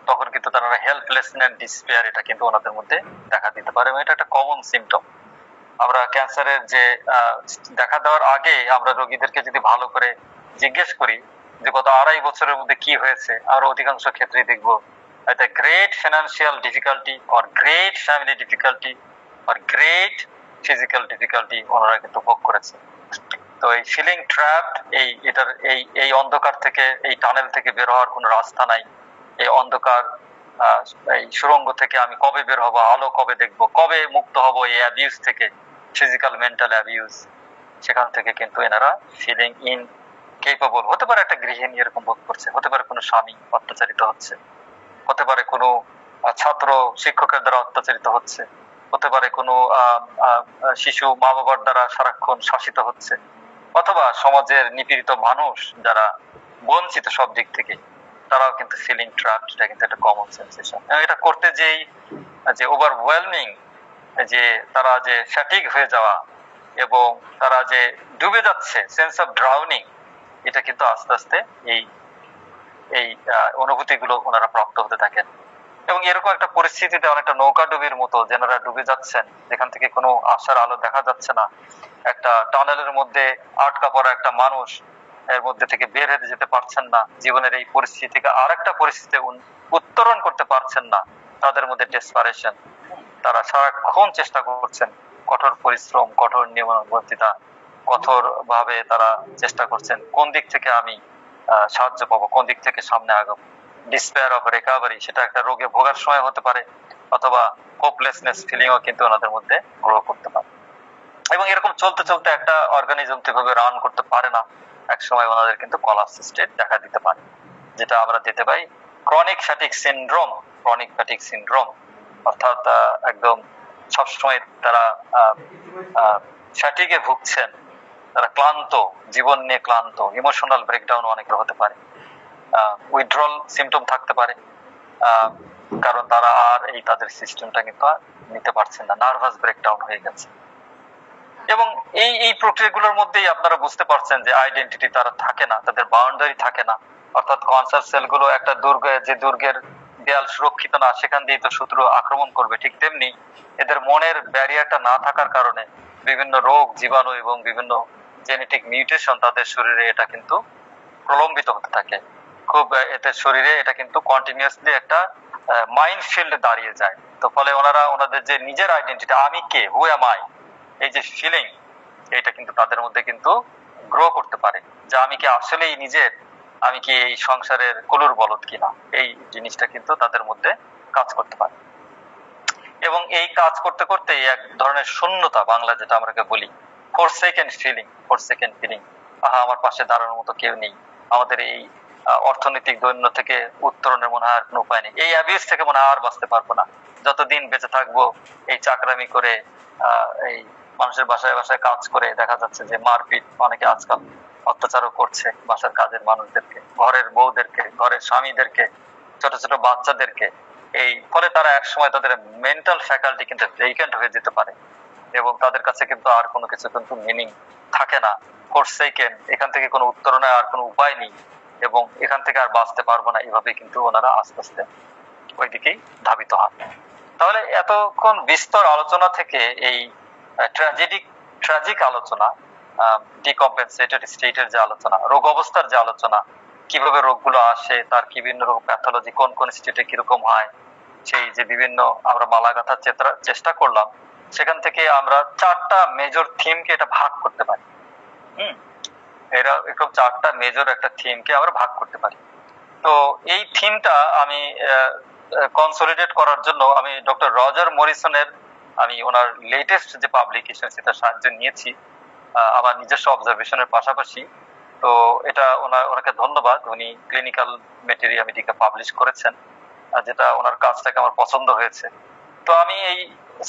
তখন কিন্তু তারা হেল্পলেসনেস এন্ড ডিসপেয়ার, এটা কিন্তু ওনাদের মধ্যে দেখা দিতে পারে। এবং এটা একটা কমন সিমটম। আমরা ক্যান্সারের যে দেখা দেওয়ার আগে আমরা রোগীদেরকে যদি ভালো করে জিজ্ঞেস করি যে গত 2.5 বছরের মধ্যে কি হয়েছে, আমরা অধিকাংশ ক্ষেত্রেই দেখবো একটা great financial difficulty or great family difficulty or great physical difficulty ওনারা কিন্তু ভোগ করেছে। তো এই ফিলিং ট্র্যাপড, এই অন্ধকার থেকে, এই টানেল থেকে বের হওয়ার কোনো রাস্তা নাই। এই অন্ধকার এই সুড়ঙ্গ থেকে আমি কবে বের হবো, আলো কবে দেখবো, কবে মুক্ত হব এই অ্যাবিউজ থেকে, ফিজিক্যাল মেন্টাল অ্যাবিউজ, সেখান থেকে কিন্তু এনারা ফিলিং ইন কেপেবল। হতে পারে একটা গৃহিণী এরকম বোধ করছে, হতে পারে কোনো স্বামী অত্যাচারিত হচ্ছে, হতে পারে কোনো ছাত্র শিক্ষকের দ্বারা অত্যাচারিত হচ্ছে, হতে পারে কোনো শিশু মা বাবার দ্বারা সারাক্ষণ শাসিত হচ্ছে, অথবা সমাজের নিপীড়িত মানুষ যারা বঞ্চিত সব দিক থেকে, তারাও কিন্তু ফিলিং ট্র্যাপড। এটা কিন্তু একটা কমন সেন্সেশন। এটা করতে যেই যে ওভারওয়েলমিং, যে তারা যে ফ্যাটিক হয়ে যাওয়া এবং তারা যে ডুবে যাচ্ছে, সেন্স অফ ড্রাউনিং, এটা কিন্তু আস্তে আস্তে এই এই অনুভূতিগুলো ওনারা প্রাপ্ত হতে থাকেন। এবং এরকম একটা পরিস্থিতিতে অনেকটা নৌকাডুবির মতো যেনারা ডুবে যাচ্ছেন, যেখান থেকে কোনো আশার আলো দেখা যাচ্ছে না, একটা টানেলের মধ্যে আটকা পড়া একটা মানুষ এর মধ্যে থেকে বের হতে যেতে পারছেন না, জীবনের এই পরিস্থিতি থেকে আরেকটা পরিস্থিতিতে উত্তরণ করতে পারছেন না, তাদের মধ্যে ডেসপারেশন। তারা সারাক্ষণ চেষ্টা করছেন, কঠোর পরিশ্রম, কঠোর নিয়মানুবর্তিতা, কঠোর ভাবে তারা চেষ্টা করছেন কোন দিক থেকে আমি সাহায্য পাবো, কোন দিক থেকে সামনে আগাবো। ডিসপেয়ার অফ রিকভারি, সেটা একটা রোগে ভোগার সময় হতে পারে, অথবা হোপলেসনেস ফিলিংও কিন্তু ওনাদের মধ্যে গ্রো করতে পারে। এবং এরকম চলতে চলতে একটা অর্গানিজম যেভাবে রান করতে পারে না, এক সময় ওনাদের কিন্তু কলাপস স্টেট দেখা দিতে পারে, যেটা আমরা দিতে পাই chronic fatigue syndrome. Chronic fatigue syndrome অর্থাৎ একদম সবসময় তারা ফ্যাটিকে ভুগছেন, তারা ক্লান্ত, জীবন নিয়ে ক্লান্ত, ইমোশনাল ব্রেকডাউন অনেকের হতে পারে, উইথড্রল সিমটম থাকতে পারে, কারণ তারা আর এই তাদের সিস্টেমটা কিন্তু নিতে পারছেন না, নার্ভাস ব্রেকডাউন হয়ে গেছে। এবং এই প্রক্রিয়াগুলোর মধ্যেই আপনারা বুঝতে পারছেন যে আইডেন্টিটি তারা থাকে না, তাদের বাউন্ডারি থাকে না। অর্থাৎ কনসার্ট সেলগুলো একটা দুর্গে, যে দুর্গের দেয়াল সুরক্ষিত না, সেখান দিয়ে তো শত্রু আক্রমণ করবে, ঠিক তেমনি এদের মনের ব্যারিয়ারটা না থাকার কারণে বিভিন্ন রোগ, জীবাণু এবং বিভিন্ন জেনেটিক মিউটেশন তাদের শরীরে এটা কিন্তু প্রলম্বিত হতে থাকে। খুব এদের শরীরে এটা কিন্তু কন্টিনিউয়াসলি একটা মাইনফিল্ড দাঁড়িয়ে যায়। তো ফলে ওনাদের যে নিজের আইডেন্টিটি, আমি কে, হু এম আই, এই যে ফিলিং, এটা কিন্তু তাদের মধ্যে কিন্তু গ্রো করতে পারে, যে আমি কি আসলেই নিজের, আমি কি এই সংসারের কলুর বলদ কিনা, এই জিনিসটা কিন্তু তাদের মধ্যে কাজ করতে পারে। এবং এই কাজ করতে করতে এক ধরনের শূন্যতা, বাংলা যেটা আমরা বলি ফোরসেকেন্ড ফিলিং, আমার পাশে দাঁড়ানোর মতো কেউ নেই, আমাদের এই অর্থনৈতিক দৈন্য থেকে উত্তরণের মনে হয় আর কোনো উপায় নেই, এই অ্যাবিউজ থেকে মনে হয় আর বাঁচতে পারবো না, যতদিন বেঁচে থাকবো এই চাকরামি করে, এই মানুষের বাসায় বাসায় কাজ করে, দেখা যাচ্ছে যে মারপিট, অনেকে আজকাল অত্যাচারও করছে বাসার কাজের মানুষদেরকে, ঘরের বউদেরকে, ঘরের স্বামীদেরকে, ছোট ছোট বাচ্চাদেরকে। এই ফলে তারা একসময় তাদের মেন্টাল ফ্যাকাল্টি কিন্তু ভেকেন্ট হয়ে যেতে পারে এবং তাদের কাছে কিন্তু আর কোনো কিছু কিন্তু মিনিং থাকে না, ফোরসেকেন, এখান থেকে কোনো উত্তরণের আর কোনো উপায় নেই এবং এখান থেকে আর বাঁচতে পারবো না, এভাবে কিন্তু ওনারা আস্তে আস্তে ওই দিকেই ধাবিত হন। তাহলে এতক্ষণ বিস্তর আলোচনা থেকে এই ট্র্যাজিক আলোচনা, ডিকম্পেনসেটেড স্টেটের যে আলোচনা, রোগ অবস্থার যে আলোচনা, কিভাবে রোগগুলো আসে, তার কি বিভিন্ন রোগ প্যাথোলজি, কোন কোন স্টেটে কিরকম হয়, সেই যে বিভিন্ন আমরা মালা গাঁথার চেষ্টা করলাম, সেখান থেকে আমরা 4টা মেজর থিমকে এটা ভাগ করতে পারি। এরা এরকম 4টা মেজর একটা থিমকে আমরা ভাগ করতে পারি। তো এই থিমটা আমি কনসলিডেট করার জন্য আমি ডক্টর রজার মরিসনের, আমি ওনার লেটেস্ট যে পাবলিকেশন সেটা সাহায্য নিয়েছি আমার নিজস্ব অবজারভেশনের পাশাপাশি। তো এটা ওনাকে ধন্যবাদ, উনি ক্লিনিক্যাল মেটেরিয়ালিটিকে পাবলিশ করেছেন, যেটা ওনার কাজটাকে আমার পছন্দ হয়েছে। তো আমি এই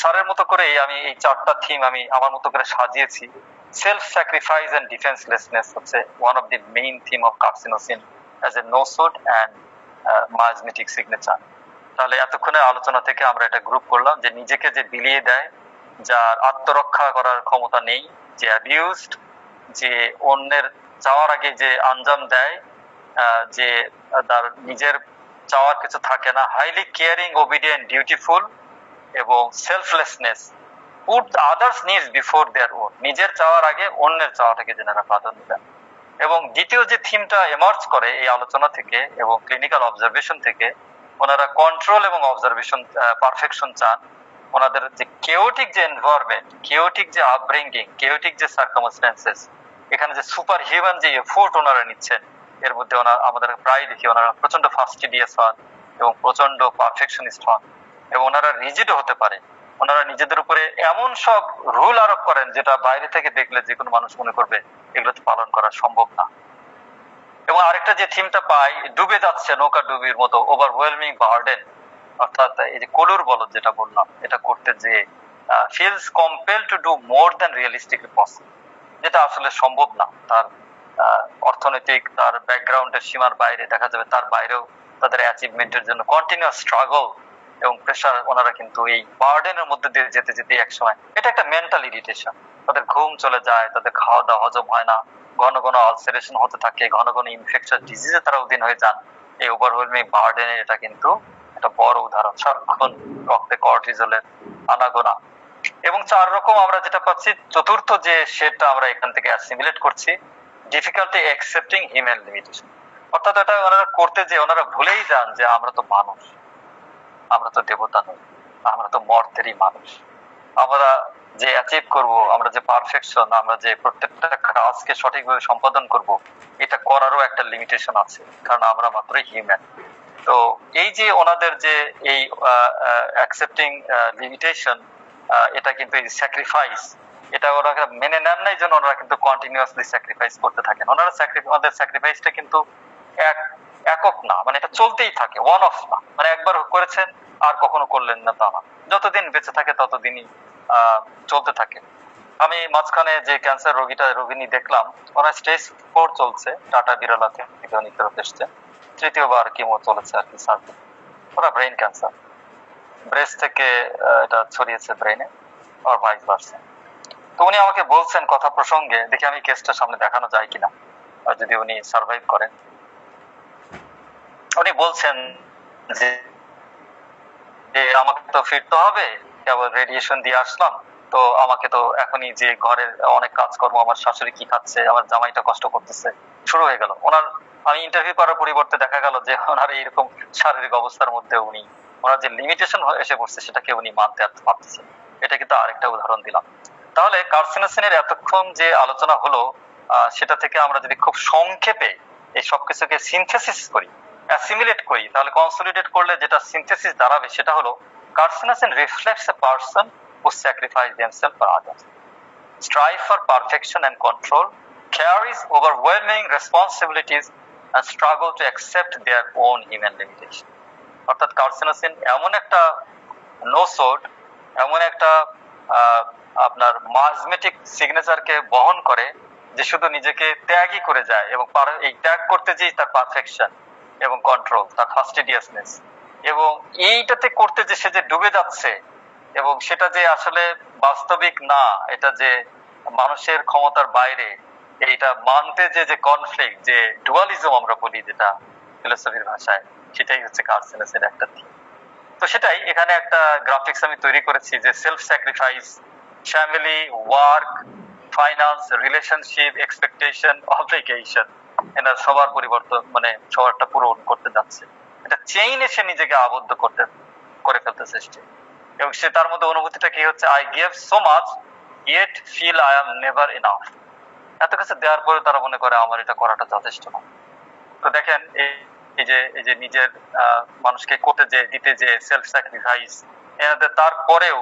স্যারের মতো করে আমি এই 4টা থিম আমি আমার মতো করে সাজিয়েছি। সেলফ স্যাক্রিফাইস এন্ড ডিফেন্সলেসনেস হচ্ছে one of the main theme of carcinosin as a nosode and miasmatic signature. তাহলে এতক্ষণের আলোচনা থেকে আমরা এটা গ্রুপ করলাম যে নিজেকে যে বিলিয়ে দেয়, যার আত্মরক্ষা করার ক্ষমতা নেই, যে অ্যাবিউজড, যে অন্যের চাওয়ার আগে যে আঞ্জাম দেয়, যে তার নিজের চাওয়ার কিছু থাকে না, হাইলি কেয়ারিং, ওবিডিয়েন্ট, ডিউটিফুল এবং selflessness, put others needs before their own, নিজের চাওয়ার আগে অন্যের চাওয়াটাকে যেনারা প্রাধান্য দেন। এবং দ্বিতীয় যে থিমটা এমার্জ করে এই আলোচনা থেকে এবং ক্লিনিক্যাল অবজারভেশন থেকে, ওনারা কন্ট্রোল এবং অবজারভেশন পারফেকশন চান। ওনাদের যে কেওটিক যে এনভায়রনমেন্ট, কেওটিক যে আপব্রিঙ্গিং, কেওটিক যে সার্কামস্ট্যান্সেস, এখানে যে সুপার হিউম্যান যে এফোর্ট ওনারা নিচ্ছেন, এর মধ্যে আমাদের প্রায় দেখি ওনারা প্রচন্ড ফাস্টিডিয়াস হন এবং প্রচন্ড পারফেকশনিস্ট হন এবং ওনারা রিজিড হতে পারে। ওনারা নিজেদের উপরে এমন সব রুল আরোপ করেন যেটা বাইরে থেকে দেখলে যে কোনো মানুষ মনে করবে এগুলো তো পালন করা সম্ভব না। এবং আরেকটা যে থিমটা পাই, ডুবে যাচ্ছে নৌকা ডুবির মতো, ওভারওয়েলমিং বার্ডেন, অর্থাৎ এই যে কলুর বলদ যেটা বললাম, এটা করতে যে feels compel to do more than realistically possible, যেটা আসলে সম্ভব না। তার অর্থনৈতিক, তার ব্যাকগ্রাউন্ডের সীমার বাইরে, দেখা যাবে তার বাইরেও তাদের অ্যাচিভমেন্টের জন্য কন্টিনিউয়াস স্ট্রাগল এবং প্রেশার, ওনারা কিন্তু এই বার্ডেনের মধ্যে দিয়ে যেতে যেতে একসময় এটা একটা মেন্টাল ইরিটেশন, তাদের ঘুম চলে যায়, তাদের খাওয়া দাওয়া হজম হয় না, ঘন ঘন আলসারেশন হতে থাকে, ঘন ঘন ইনফেকশন ডিজিজে তারা অধীন হয়ে যান। এই ওভারওয়েলমিং বার্ডেনের এটা কিন্তু একটা বড় উদাহরণ। সারাক্ষণ রক্তে কর্টিজলের আনাগোনা। এবং 4 রকম আমরা যেটা পাচ্ছি, চতুর্থ যে শেডটা আমরা এখান থেকে অ্যাসিমিলেট করছি, ডিফিকাল্টি অ্যাকসেপ্টিং হিউম্যান লিমিটেশন। অর্থাৎ এটা ওনারা করতে যে ওনারা ভুলেই যান যে আমরা তো মানুষ, আমরা তো দেবতা নই, আমরা তো মর্তেরই মানুষ। আমরা যে অ্যাচিভ করব, আমরা যে পারফেকশন, আমরা যে প্রত্যেকটা কাজকে সঠিকভাবে সম্পাদন করব, এটা করারও একটা লিমিটেশন আছে, কারণ আমরা মাত্রই হিউম্যান। তো এই যে ওনাদের যে এই অ্যাকসেপ্টিং লিমিটেশন, এটা কিন্তু এই স্যাক্রিফাইস, এটা ওরা মেনে নেন নাই, জন্য ওনারা কিন্তু কন্টিনিউয়াসলি স্যাক্রিফাইস করতে থাকেন। ওনারা ওনাদের স্যাক্রিফাইসটা কিন্তু একক না, মানে এটা চলতেই থাকে, ওয়ান অফ না, মানে একবার করেছেন আর কখনো করলেন না তা না, যতদিন বেঁচে থাকে ততদিনই চলতে থাকে। আমি মাঝখানে যে ক্যান্সার রোগিনী দেখলাম, ওনার স্টেজ 4 চলছে, টাটা বিড়লা থেকে উনি ফেরত এসছে, 3য় কিমো চলেছে আর কি সার্জারি। ওরা ব্রেন ক্যান্সার, ব্রেস্ট থেকে এটা ছড়িয়েছে ব্রেনে, আর ভাইস ভার্সা। তো উনি আমাকে বলছেন কথা প্রসঙ্গে, দেখি আমি কেসটা সামনে দেখানো যায় কিনা, আর যদি উনি সার্ভাইভ করেন। উনি বলছেন যে আমাকে তো ফিরতে হবে, কেবল রেডিয়েশন দিয়ে আসলাম, তো আমাকে তো এখনই যে ঘরের অনেক কাজকর্ম, আমার শাশুড়ি কি খাচ্ছে, আমার জামাইটা কষ্ট করতেছে, শুরু হয়ে গেল ওনার। আমি ইন্টারভিউ করার পরিবর্তে দেখা গেল যে ওনার এইরকম শারীরিক অবস্থার মধ্যে উনি ওনার যে লিমিটেশন এসে পড়ছে সেটাকে উনি মানতে পারতেছেন। এটা কিন্তু আরেকটা উদাহরণ দিলাম। তাহলে কার্সিনোসিনের এতক্ষণ যে আলোচনা হলো, সেটা থেকে আমরা যদি খুব সংক্ষেপে এই সবকিছুকে সিনথেসিস করি, অ্যাসিমিলেট করি, তাহলে কনসলিডেট করলে যেটা সিনথেসিস দাঁড়াবে সেটা হলো, carcinosin reflects a person who sacrifice themselves for others, strive for perfection and control, carries overwhelming responsibilities and struggle to accept their own human limitation. অর্থাৎ কার্সিনোসিন এমন একটা নোসোড, এমন একটা আপনার মাজমেটিক সিগনেচারকে বহন করে যে শুধু নিজেকে ত্যাগই করে যায়, এবং এই ত্যাগ করতে যেই তার পারফেকশন এবং কন্ট্রোল, তার ফাস্টিডিয়াসনেস, এবং এইটাতে করতে যে সে যে ডুবে যাচ্ছে, এবং সেটা যে আসলে বাস্তবিক না, এটা যে মানুষের ক্ষমতার বাইরে, এইটা মানতে যে কনফ্লিক্ট, যে ডুয়ালিজম আমরা বলি যেটা ফিলোসফির ভাষায়, সেটাই হচ্ছে কার্সিনোসের একটা থিম। তো সেটাই এখানে একটা গ্রাফিক্স আমি তৈরি করেছি, যে self sacrifice, family, work, finance, relationship, expectation, obligation, এনার সবার পরিবর্তন, মানে সবারটা পূরণ করতে যাচ্ছে। এটা চেইনে সে নিজেকে আবদ্ধ করে ফেলতে চেষ্টা, এবং সে তার মধ্যে অনুভূতিটা কি হচ্ছে, I give so much yet feel I am never enough. এত কিছু দেওয়ার পরে তারা মনে করে আমার এটা করাটা যথেষ্ট না। তো দেখেন এই যে নিজের মানুষকে করতে যে দিতে যে সেলফ স্যাক্রিফাইস, এনাদের তারপরেও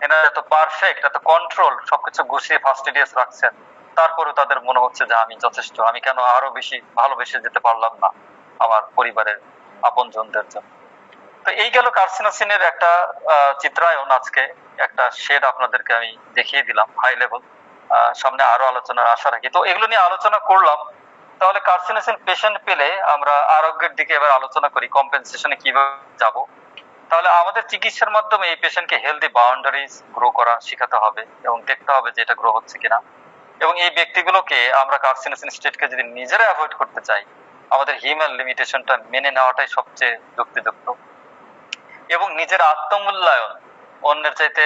এনারা এত পারফেক্ট, এত কন্ট্রোল, সবকিছু গুছিয়ে ফাস্টিডিয়াস রাখছেন, তারপরেও তাদের মনে হচ্ছে যে আমি যথেষ্ট, আমি কেন আরো বেশি ভালোবেসে যেতে পারলাম না আমার পরিবারের আপনজনদের জন্য। তো এই গেল কার্সিনোসিনের একটা চিত্রায়ন। আজকে একটা শেড আপনাদেরকে আমি দেখিয়ে দিলাম হাই লেভেল, সামনে আরো আলোচনার আশা রাখি। তো এগুলো নিয়ে আলোচনা করলাম। তাহলে কার্সিনোসিন পেশেন্ট পেলে আমরা আরোগ্যের দিকে এবার আলোচনা করি, কম্পেনসেশনে কিভাবে যাব। তাহলে আমাদের চিকিৎসার মাধ্যমে এই পেশেন্টকে হেলদি বাউন্ডারিজ গ্রো করা শেখাতে হবে, এবং দেখতে হবে যে এটা গ্রো হচ্ছে কিনা। এবং এই ব্যক্তিগুলোকে আমরা কার্সিনোসিন স্টেটকে যদি নিজেরা অ্যাভয়েড করতে চাই, আমাদের হিউম্যান লিমিটেশনটা মেনে নেওয়াটাই সবচেয়ে যুক্তিযুক্ত। এবং নিজের আত্মমূল্যায়ন অন্যের চাইতে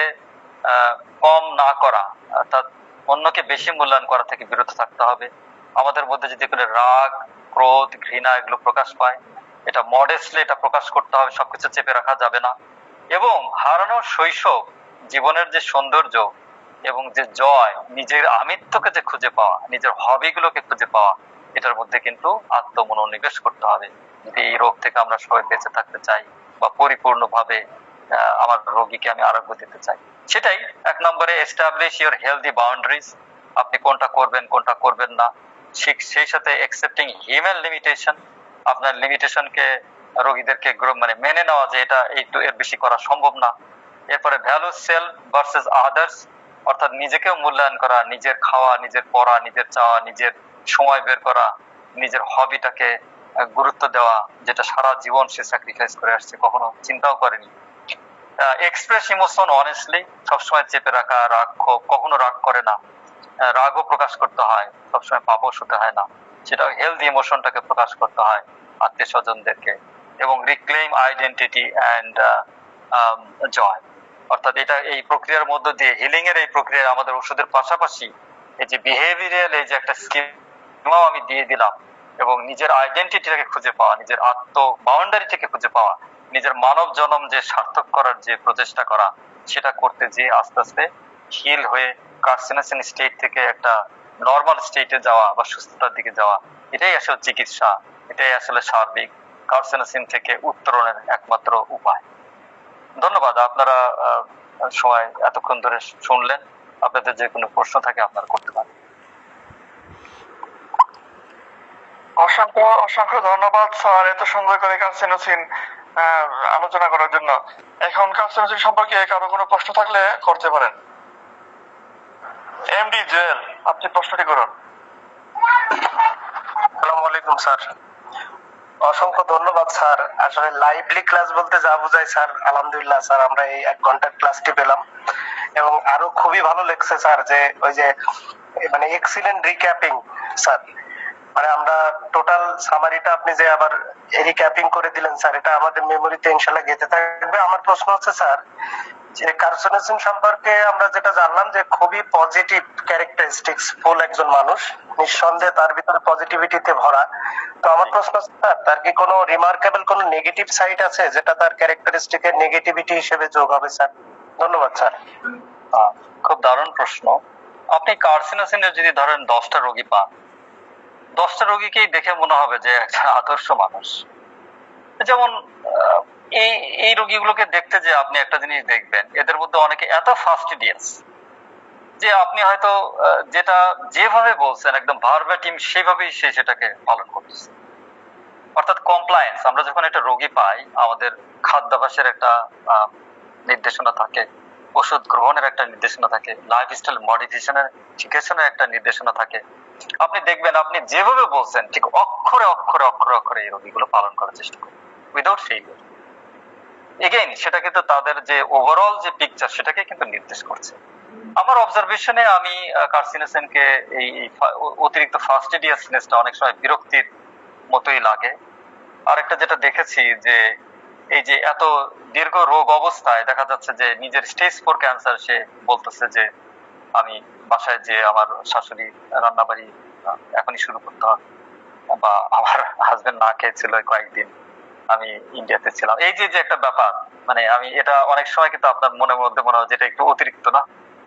কম না করা, অর্থাৎ অন্যকে বেশি মূল্যায়ন করা থেকে বিরত থাকতে হবে। আমাদের মধ্যে যদি কোনো রাগ, ক্রোধ, ঘৃণা এগুলো প্রকাশ পায়, এটা মডেস্টলি এটা প্রকাশ করতে হবে, সবকিছু চেপে রাখা যাবে না। এবং হারানো শৈশব, জীবনের যে সৌন্দর্য এবং যে জয়, নিজের আমিত্বকে যে খুঁজে পাওয়া, নিজের হবিগুলোকে খুঁজে পাওয়া, এটার মধ্যে কিন্তু আত্মমনোনিবেশ করতে হবে যদি এই রোগ থেকে আমরা সবাই বেঁচে থাকতে চাই বা পরিপূর্ণভাবে আমার রোগীকে আমি আরোগ্য দিতে চাই। সেটাই 1 নম্বরে এস্টাবলিশ ইউর হেলদি বাউন্ডারিজ, আপনি কোনটা করবেন কোনটা করবেন না, সেই সাথে অ্যাকসেপ্টিং হিউম্যান লিমিটেশন, আপনার লিমিটেশনকে রোগীদেরকে মানে মেনে নেওয়া যে এটা একটু এর বেশি করা সম্ভব না। এরপরে ভ্যালু সেলফ ভার্সেস আদার্স, অর্থাৎ নিজেকেও মূল্যায়ন করা, নিজের খাওয়া, নিজের পড়া, নিজের চাওয়া, নিজের সময় বের করা, নিজের হবিটাকে গুরুত্ব দেওয়া, যেটা সারা জীবন সে স্যাক্রিফাইস করে আসছে, কখনো চিন্তাও করেনি। এক্সপ্রেস ইমোশন অনেস্টলি, সবসময় চেপে রাখা, রাগ, কখনো রাগ করে না, রাগও প্রকাশ করতে হয়, সবসময় পাপও শুতে হয় না, সেটা হেলদি ইমোশনটাকে প্রকাশ করতে হয় আত্মীয় স্বজনদেরকে। এবং রিক্লেম আইডেন্টিটি অ্যান্ড জয়, অর্থাৎ এটা এই প্রক্রিয়ার মধ্য দিয়ে, হিলিং এর এই প্রক্রিয়ায় আমাদের ওষুধের পাশাপাশি এই যে বিহেভিয়ারাল এই যে একটা স্কিমাও আমি দিয়ে দিলাম, এবং নিজের আইডেন্টিটিটাকে খুঁজে পাওয়া, নিজের আত্ম বাউন্ডারিটাকে খুঁজে পাওয়া, নিজের মানব জনম যে সার্থক করার যে প্রচেষ্টা করা, সেটা করতে যে আস্তে আস্তে হিল হয়ে কার্সিনোসিন স্টেট থেকে একটা নর্মাল স্টেটে যাওয়া বা সুস্থতার দিকে যাওয়া, এটাই আসলে চিকিৎসা, এটাই আসলে সার্বিক কার্সিনোসিন থেকে উত্তরণের একমাত্র উপায়। ধন্যবাদ, আপনারা সময় এতক্ষণ ধরে শুনলেন। আপনাদের যে কোনো প্রশ্ন থাকে আপনারা করতে পারেন। অসংখ্য অসংখ্য ধন্যবাদ স্যার এত সুন্দর করে কার্সিনোসিন আলোচনা করার জন্য। এখন কার্সিনোসিন সম্পর্কে কারো কোনো প্রশ্ন থাকলে করতে পারেন। এমডি জুয়েল, আপনি প্রশ্নটি করুন। আসসালামু আলাইকুম স্যার। অসংখ্য ধন্যবাদ স্যার। আসলে লাইভলি ক্লাস বলতে যা বোঝায় স্যার, আলহামদুলিল্লাহ স্যার আমরা এই 1 ঘন্টার ক্লাসটি পেলাম এবং আরো খুবই ভালো লাগছে স্যার যে ওই যে মানে এক্সিলেন্ট রিক্যাপিং স্যার, মানে আমরা টোটাল সামারিটা আপনি যে আবার রিক্যাপিং করে দিলেন স্যার, এটা আমাদের মেমোরিতে ইনশাআল্লাহ গেঁথে থাকবে। আমার প্রশ্ন হচ্ছে স্যার যে কার্সিনোসিন সম্পর্কে আমরা যেটা জানলাম যে খুবই পজিটিভ ক্যারেক্টারিস্টিক্স ফুল একজন মানুষ, নিঃসন্দেহে তার ভিতরে পজিটিভিটিতে ভরা। তো আমার প্রশ্ন স্যার, তার কি কোনো রিমার্কেবল কোনো নেগেটিভ সাইড আছে যেটা তার ক্যারেক্টারিস্টিকের নেগেটিভিটি হিসেবে যোগ হবে স্যার? ধন্যবাদ স্যার। খুব দারুণ প্রশ্ন। আপনি কার্সিনোসিনের যদি ধরেন 10টা রোগী পান, 10টা রোগীকেই দেখে মনে হবে যে একটা আদর্শ মানুষ। যেমন এই এই রোগীগুলোকে দেখতে যে আপনি একটা জিনিস দেখবেন, এদের মধ্যে অনেকে এত ফাস্টিডিয়াস যে আপনি হয়তো যেটা যেভাবে বলছেন একদম ভার্বাটিম সেভাবেই সে সেটাকে পালন করতেছে। অর্থাৎ কমপ্লায়েন্স, আমরা যখন একটা রোগী পাই আমাদের খাদ্যাভ্যাসের একটা নির্দেশনা থাকে, ওষুধ গ্রহণের একটা নির্দেশনা থাকে, লাইফস্টাইল মডিফিকেশনের একটা নির্দেশনা থাকে। আপনি দেখবেন আপনি যেভাবে বলছেন ঠিক অক্ষরে অক্ষরে অক্ষরে অক্ষরে এই রোগীগুলো পালন করার চেষ্টা করেন উইদাউট ফেইলিয়ার। এগেইন সেটা কিন্তু তাদের যে ওভারঅল যে পিকচার সেটাকে কিন্তু নির্দেশ করছে। আমার অবজারভেশনে আমি কার্সিনোসিনকে এই অতিরিক্ত ফাস্টিডিয়াসনেসটা অনেক সময় বিরক্তির মতোই লাগে। আরেকটা যেটা দেখেছি যে এই যে এত দীর্ঘ রোগ অবস্থায় দেখা যাচ্ছে যে নিজের স্টেজ 4 ক্যান্সার সে বলতেছে যে আমি বাসায় যে আমার শাশুড়ি রান্নাবাড়ি এখনই শুরু করতে হবে, বা আমার হাজবেন্ড না খেয়েছিল কয়েকদিন, আমি ইন্ডিয়াতে ছিলাম, এই যে যে একটা ব্যাপার, মানে আমি এটা অনেক সময় কিন্তু আপনার মনের মধ্যে মনে হয় যেটা একটু অতিরিক্ত না,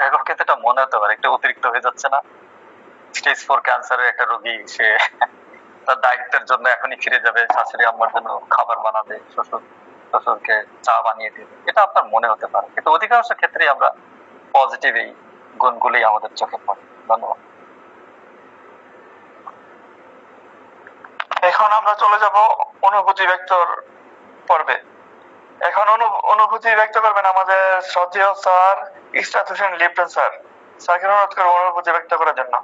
এখন কিন্তু এটা মনে হতে পারে একটু অতিরিক্ত হয়ে যাচ্ছে না। স্টেজ 4 ক্যান্সারের একটা রোগী, সে তার দায়িত্বের জন্য এখনই ফিরে যাবে, শাশুড়ি আম্মার জন্য খাবার বানাবে, শ্বশুরকে চা বানিয়ে দেবে, এটা আপনার মনে হতে পারে, কিন্তু অধিকাংশ ক্ষেত্রে আমরা পজিটিভ এই গুণগুলোই আমাদের চোখে পড়ে। ধন্যবাদ। এখন আমরা চলে যাব অনুভূতি ব্যক্তর পর্বে। এখন অনুভূতি ব্যক্ত করবেন আমাদের শ্রদ্ধেয় sir Ishrat Hossain Lipton sir. স্যারকে অনুরোধ করব অনুভূতি ব্যক্ত করার জন্য।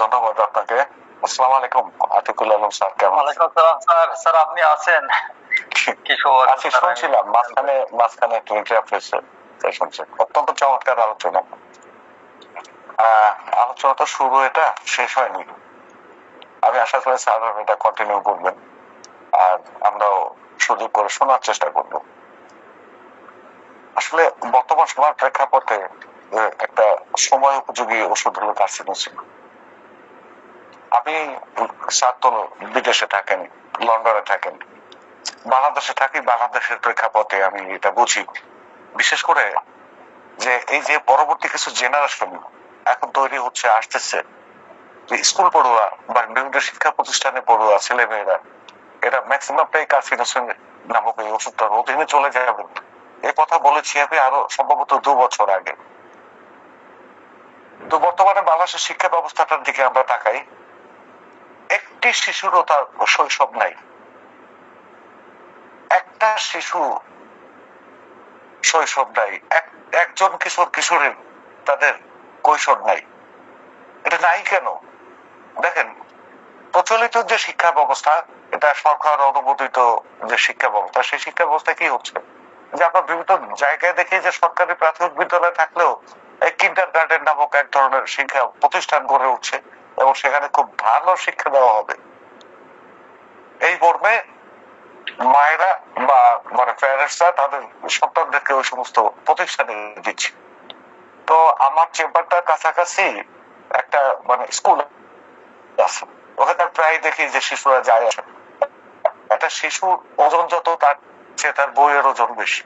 ধন্যবাদ আপনাকে। আসসালামু আলাইকুম আতিকুল আলম স্যার, কেমন আছেন? ওয়ালাইকুম আসসালাম স্যার। স্যার আপনি আছেন? কি খবর? আজকে শুনছিলাম মাঝখানে একটু ইন্টারাপ্ট হয়েছে, তাই শুনছি। অত্যন্ত চমৎকার আলোচনা। আলোচনাটা শুরু, এটা শেষ হয়নি। আমি আশা করি স্যার এটা কন্টিনিউ করবেন, আর আমরাও সুযোগ করে শোনার চেষ্টা করব। আসলে বর্তমান সময়ের প্রেক্ষাপটে একটা সময় উপযোগী ওষুধ হলো কার্সিনোসিন। আপনি স্যার তো বিদেশে থাকেন, লন্ডনে থাকেন, বাংলাদেশে থাকি, বাংলাদেশের প্রেক্ষাপটে আমি এটা বুঝি। বিশেষ করে যে এই যে পরবর্তী কিছু জেনারেশন এখন তৈরি হচ্ছে, আসতেছে, স্কুল পড়ুয়া বা বিভিন্ন শিক্ষা প্রতিষ্ঠানে পড়ুয়া ছেলে মেয়েরা, এরা ম্যাক্সিমামটাই কার্সিনোসিন নামক এই ওষুধটার অধীনে চলে যাবে। এ কথা বলেছি আমি আরো সম্ভবত 2 বছর আগে। তো বর্তমানে বাংলাদেশের শিক্ষা ব্যবস্থাটার দিকে আমরা তাকাই, একটি শিশুরও তার শৈশব নাই, একটা শিশু শৈশব নাই, একজন কিশোর কিশোরীর তাদের কৈশোর নাই। এটা নাই কেন? দেখেন, প্রচলিত যে শিক্ষা ব্যবস্থা, এটা সরকার অনুমোদিত যে শিক্ষা ব্যবস্থা, সেই শিক্ষা ব্যবস্থা কি হচ্ছে যে আমরা বিভিন্ন জায়গায় দেখি যে সরকারি প্রাথমিক বিদ্যালয় থাকলেও কিন্ডার গার্ডেন নামক এক ধরনের শিক্ষা প্রতিষ্ঠান গড়ে উঠছে এবং সেখানে খুব ভালো শিক্ষা দেওয়া হবে এই মর্মে মায়েরা বা মানে প্যারেন্টসরা তাদের সন্তানদেরকে ওই সমস্ত প্রতিষ্ঠানে দিচ্ছে। তো আমার চেম্বারটার কাছাকাছি একটা মানে স্কুল আছে, ওখানে প্রায় দেখি যে শিশুরা যায় আসে। একটা শিশুর ওজন যত, তার চেয়ে তার বইয়ের ওজন বেশি,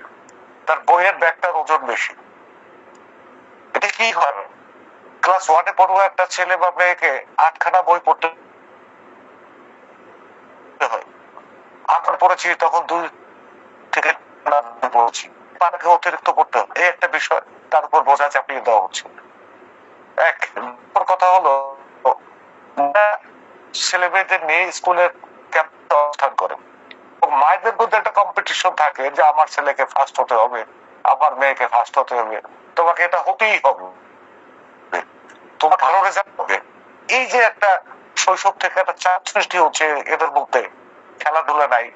তার বইয়ের ব্যাগটার ওজন বেশি। এটা কি হয়? ক্লাস 1-এ পড়ুয়া একটা ছেলে বা মেয়েকে 8খানা বই পড়তে হয়। আমরা পড়েছি তখন 2 থেকে পড়েছি, তাকে অতিরিক্ত পড়তে হয়, এই একটা বিষয় তার উপর বোঝা চাপিয়ে দেওয়া হচ্ছে। এক কথা হলো ছেলে মেয়েদের নিয়ে স্কুলের ক্যাম্পাসে অবস্থান করে, মায়েদের মধ্যে একটা কম্পিটিশন থাকে যে আমার ছেলেকে ফার্স্ট হতে হবে, আমার মেয়েকে ফার্স্ট হতে হবে, তোমাকে এটা হতেই হবে, তোমার ভালো রেজাল্ট হবে। এই যে একটা শৈশব থেকে একটা চাপ সৃষ্টি হচ্ছে এদের মধ্যে, খেলাধুলা নাই,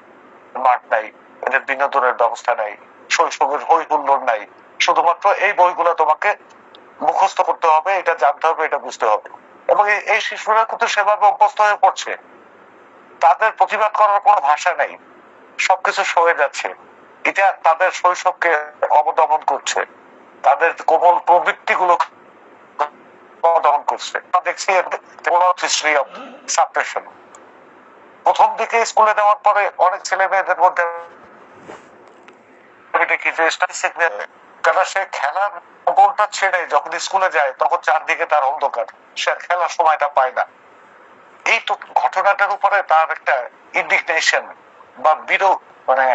মাঠ নাই, এদের বিনোদনের ব্যবস্থা নাই, শৈশবের হই হুল্লোড় নাই, শুধুমাত্র এই বইগুলো তোমাকে মুখস্থ করতে হবে, এটা জানতে হবে, এটা বুঝতে হবে। এবং এই শিশুরা কিন্তু সেভাবে অভ্যস্ত হয়ে পড়ছে, তাদের প্রতিবাদ করার কোনো ভাষা নেই, সবকিছু সয়ে যাচ্ছে। এটা তাদের শৈশবকে অবদমন করছে, তাদের কোমল প্রবৃত্তি গুলো অবদমন করছে। দেখছি হিস্ট্রি অফ সাপ্রেশন। প্রথম দিকে স্কুলে দেওয়ার পরে অনেক ছেলে মেয়েদের মধ্যে দেখি যে কেন সে খেলার গোলটা ছেড়ে যখন স্কুলে যায় তখন চারদিকে তার অন্ধকার, সে খেলার সময়টা পায় না। এই তো ঘটনাটার উপরে তার একটা ইন্ডিগনেশন বা বিরোধ মানে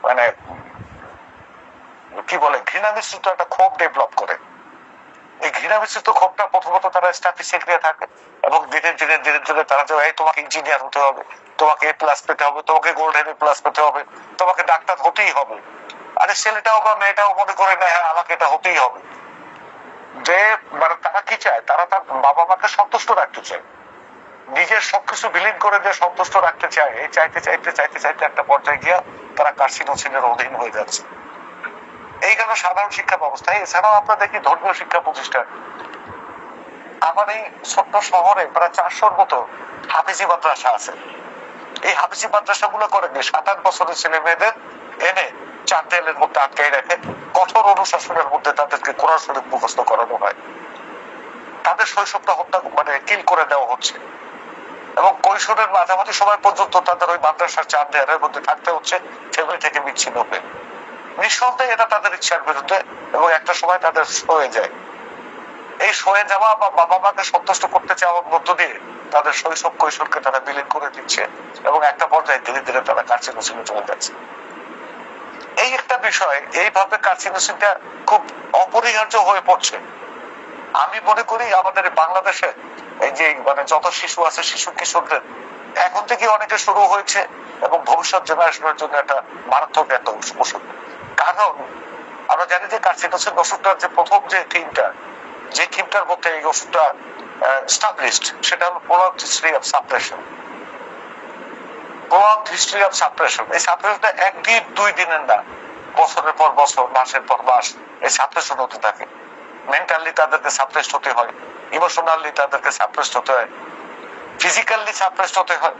মানে কি বলে ঘৃণা মিশ্রিত একটা ক্ষোভ ডেভেলপ করে। এই ঘৃণা মিশ্রিত ক্ষোভটা প্রথমত তারা স্ট্যাটিস্টিক নিয়ে থাকে এবং ধীরে ধীরে ধীরে ধীরে তারা যে এই তোমাকে ইঞ্জিনিয়ার হতে হবে, তোমাকে A+ পেতে হবে, তোমাকে গোল্ডেন A+ পেতে হবে, তোমাকে ডাক্তার হতেই হবে। আরে ছেলেটাও বা মেয়েটাও মনে করে না হ্যাঁ আমাকে এটা হতেই হবে। যে মানে তারা কি চায়, তারা তার বাবা মাকে সন্তুষ্ট রাখতে চায়, নিজের সবকিছু বিলীন করে যে সন্তুষ্ট রাখতে চায়, এই চাইতে চাইতে চাইতে চাইতে একটা পর্যায়ে গিয়া তারা কার্সিনোসিনের অধীন হয়ে যাচ্ছে। এই গেল সাধারণ শিক্ষা ব্যবস্থা। এছাড়াও আমরা দেখি ধর্মীয় শিক্ষা প্রতিষ্ঠান। আমার এই ছোট্ট শহরে প্রায় 400-র মতো হাফিজি মাদ্রাসা আছে। এই হাফিজি মাদ্রাসা গুলো করে কি 7-8 বছরের ছেলে মেয়েদের এনে 4 দেয়ালের মধ্যে আটকাই রাখে, কঠোর অনুশাসনের মধ্যে তাদেরকে কোরআন শরীফ মুখস্থ করানো হয়, তাদের শৈশবটা হত্যা মানে কিল করে দেওয়া হচ্ছে এবং কৈশোরের মাঝামাঝি সময় পর্যন্ত তাদের ওই মাদ্রাসার 4 দেয়ালের মধ্যে থাকতে হচ্ছে, ফ্যামিলি থেকে বিচ্ছিন্ন হয়ে। নিঃসন্দেহে এটা তাদের ইচ্ছার বিরুদ্ধে এবং একটা সময় তাদের সয়ে যায়। এই সয়ে যাওয়া বা বাবা মাকে সন্তুষ্ট করতে চাওয়ার মধ্য দিয়ে তাদের শৈশব কৈশোরকে তারা বিলীন করে দিচ্ছে এবং একটা পর্যায়ে ধীরে ধীরে তারা কার্সিনোসিনে চলে যাচ্ছে। এই একটা বিষয়, এইভাবে কার্সিনোসিনটা খুব অপরিহার্য হয়ে পড়ছে। আমি মনে করি আমাদের বাংলাদেশে এই যে মানে যত শিশু আছে, শিশু কিশোরদের এখন থেকে অনেকে শুরু হয়েছে এবং ভবিষ্যৎ জেনারেশনের জন্য একটা মারাত্মক একটা ওষুধ। কারণ আমরা জানি যে কার্সিনোসিন ওষুধটার যে প্রথম যে থিমটার মধ্যে এই ওষুধটা এস্টাবলিশড, সেটা হলো prolonged history of suppression। prolonged history of suppression, এই সাপ্রেশনটা 1 দিন 2 দিনের না, বছরের পর বছর, মাসের পর মাস এই সাপ্রেশন হতে থাকে। মেন্টালি তাদেরকে সাপ্রেসড হতে হয়, ইমোশনালি তাদেরকে সাপ্রেসড হতে হয়, ফিজিক্যালি সাপ্রেসড হতে হয়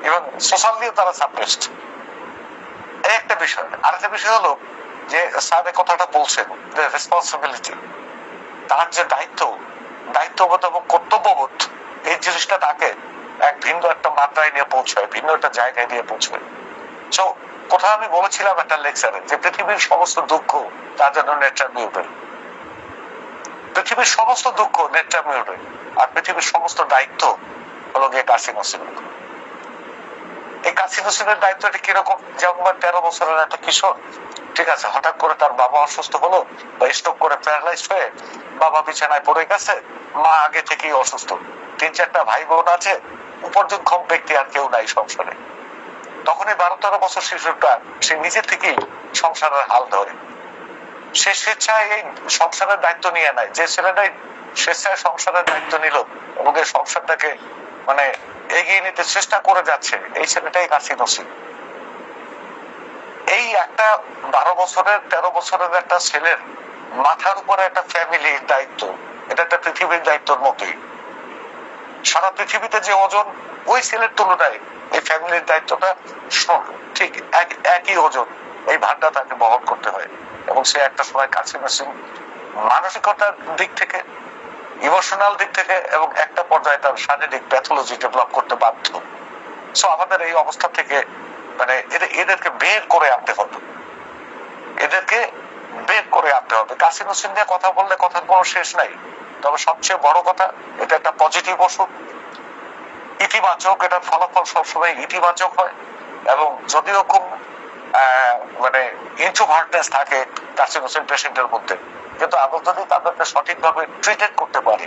এবং সোশ্যালিও তারা সাপ্রেসড। এই একটা বিষয়। আরেকটা বিষয় হলো যে স্যার এই কথাটা বলছেন যে রেসপন্সিবিলিটি, তার যে দায়িত্ববোধ এবং কর্তব্যবোধ, এই জিনিসটা তাকে এক ভিন্ন একটা মাত্রায় নিয়ে পৌঁছায়, ভিন্ন একটা জায়গায় নিয়ে পৌঁছায়। সো কোথাও আমি বলেছিলাম একটা লেকচারে যে পৃথিবীর সমস্ত দুঃখ তার জন্য নেচার মিউটেল, পৃথিবীর সমস্ত দুঃখ নেচার মিউটেল, আর পৃথিবীর সমস্ত দায়িত্ব হলো গিয়ে কাশি নসিবের। এই কাশি নসিবের দায়িত্বটা কিরকম? যেমন 13 বছরের একটা কিশোর, ঠিক আছে, হঠাৎ করে তার বাবা অসুস্থ হলো বা স্ট্রোক করে প্যারালাইজড হয়ে বাবা বিছানায় পড়ে গেছে, মা আগে থেকেই অসুস্থ, 3-4টা ভাই বোন আছে, উপার্জনক্ষম ব্যক্তি আর কেউ নাই সংসারে। তখন এই 12-13 বছর শিশুটা সে নিজে থেকেই সংসারের হাল ধরে, সে স্বেচ্ছায় এই সংসারের দায়িত্ব নিয়ে নেয়। যে ছেলেটাই স্বেচ্ছায় সংসারের দায়িত্ব নিল এবং এই সংসারটাকে মানে এগিয়ে নিতে চেষ্টা করে যাচ্ছে, এই ছেলেটাই কাশি নসিব। এই একটা 12 বছরের 13 বছরের একটা ছেলের মাথার উপরে একটা ফ্যামিলির দায়িত্ব, এটা একটা পৃথিবীর দায়িত্বের মতোই। সারা পৃথিবীতে যে ওজন, ওই ছেলের তুলনায় এই ফ্যামিলির দায়িত্বটা ঠিক একই ওজন, এই ভারটা তাকে বহন করতে হয়। এবং সে একটা সময় কাছে নসিব মানসিকতার দিক থেকে, ইমোশনাল দিক থেকে এবং একটা পর্যায়ে তার শারীরিক প্যাথোলজি ডেভেলপ করতে বাধ্য। সো আমাদের এই অবস্থা থেকে মানে এদেরকে বের করে আনতে হবে, এদেরকে বের করে আনতে হবে। কাশি নসিব নিয়ে কথা বললে কথার কোনো শেষ নাই, তবে সবচেয়ে বড় কথা এটা একটা পজিটিভ ওষুধ, ইতিবাচক, এটার ফলাফল সবসময় ইতিবাচক হয়। এবং যদিও খুব মানে ইন্ট্রোভার্টনেস থাকে কাশি নসিব পেশেন্টের মধ্যে, কিন্তু আমরা যদি তাদেরকে সঠিকভাবে ট্রিটেড করতে পারি,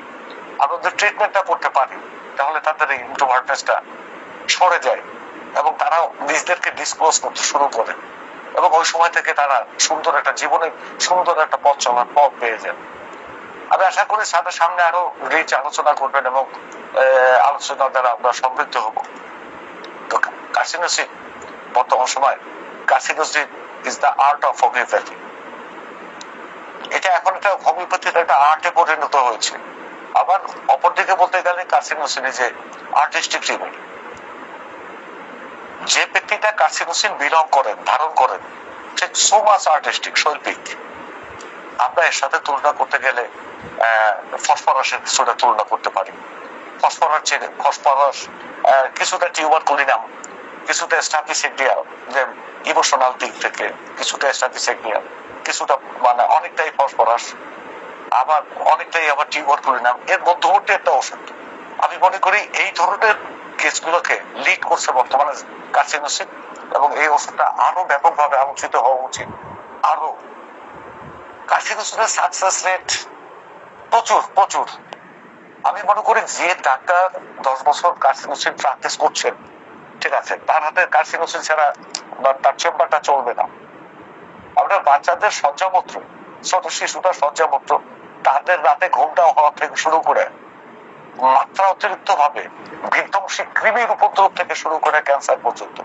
আমরা যদি ট্রিটমেন্টটা করতে পারি, তাহলে তাদের এই ইন্ট্রোভার্টনেসটা সরে যায় এবং তারা নিজেদেরকে ডিসক্লোজ করতে শুরু করে এবং ওই সময় থেকে তারা সুন্দর একটা জীবনে সুন্দর একটা পথ চলার পথ পেয়ে যায়। আমি আশা করি তাদের সামনে আরো রিচ আলোচনা করবেন এবং আলোচনা দ্বারা আমরা সমৃদ্ধ হব। তো কাশি নসিব বর্তমান সময়, কাশি নসিব is the art of homeopathy. এটা এখন একটা হোমিওপ্যাথির একটা আর্টে পরিণত হয়েছে। আবার অপরদিকে বলতে গেলে কাশি নসিব যে আর্টিস্টিক রিমেডি। যে ব্যক্তিটা কাশি নসিব বিলং করেন, ধারণ করেন, সে সো মাচ আর্টিস্টিক, শৈল্পিক। আমরা এর সাথে তুলনা করতে গেলে ফসফরাসের কিছুটা তুলনা করতে পারি। ফসফরাস কিছুটা টিউবারকুলিনাম, কিছুটা স্ট্রাপিসেডিয়া, যে ইমোশনাল দিক থেকে কিছুটা স্ট্রাপিসেডিয়া, কিছুটা মানে অনেকটাই ফসফরাস, আবার অনেকটাই আবার টিউবারকুলিনাম, এর মধ্যবর্তী একটা ওষুধ। আমি মনে করি এই ধরনের কেসগুলোকে লিড করছে বর্তমানে কাশি নসিব, এবং এই ওষুধটা আরো ব্যাপকভাবে আলোচিত হওয়া উচিত। আরো কাশি নসিবের সাকসেস রেট প্রচুর প্রচুর। আমি মনে করি যে ডাক্তার 10 বছর কাশি নসিব প্র্যাকটিস করছেন, ঠিক আছে, তার হাতে কাশি নসিব ছাড়া তার চেম্বারটা চলবে না। আমরা বাচ্চাদের সজ্জাপত্র, ছোট শিশুটা সজ্জাপত্র, তাদের রাতে ঘুমটা হওয়া থেকে শুরু করে মাত্রা অতিরিক্ত ভাবে বিধ্বংসী কৃমির উপদ্রব থেকে শুরু করে ক্যান্সার পর্যন্ত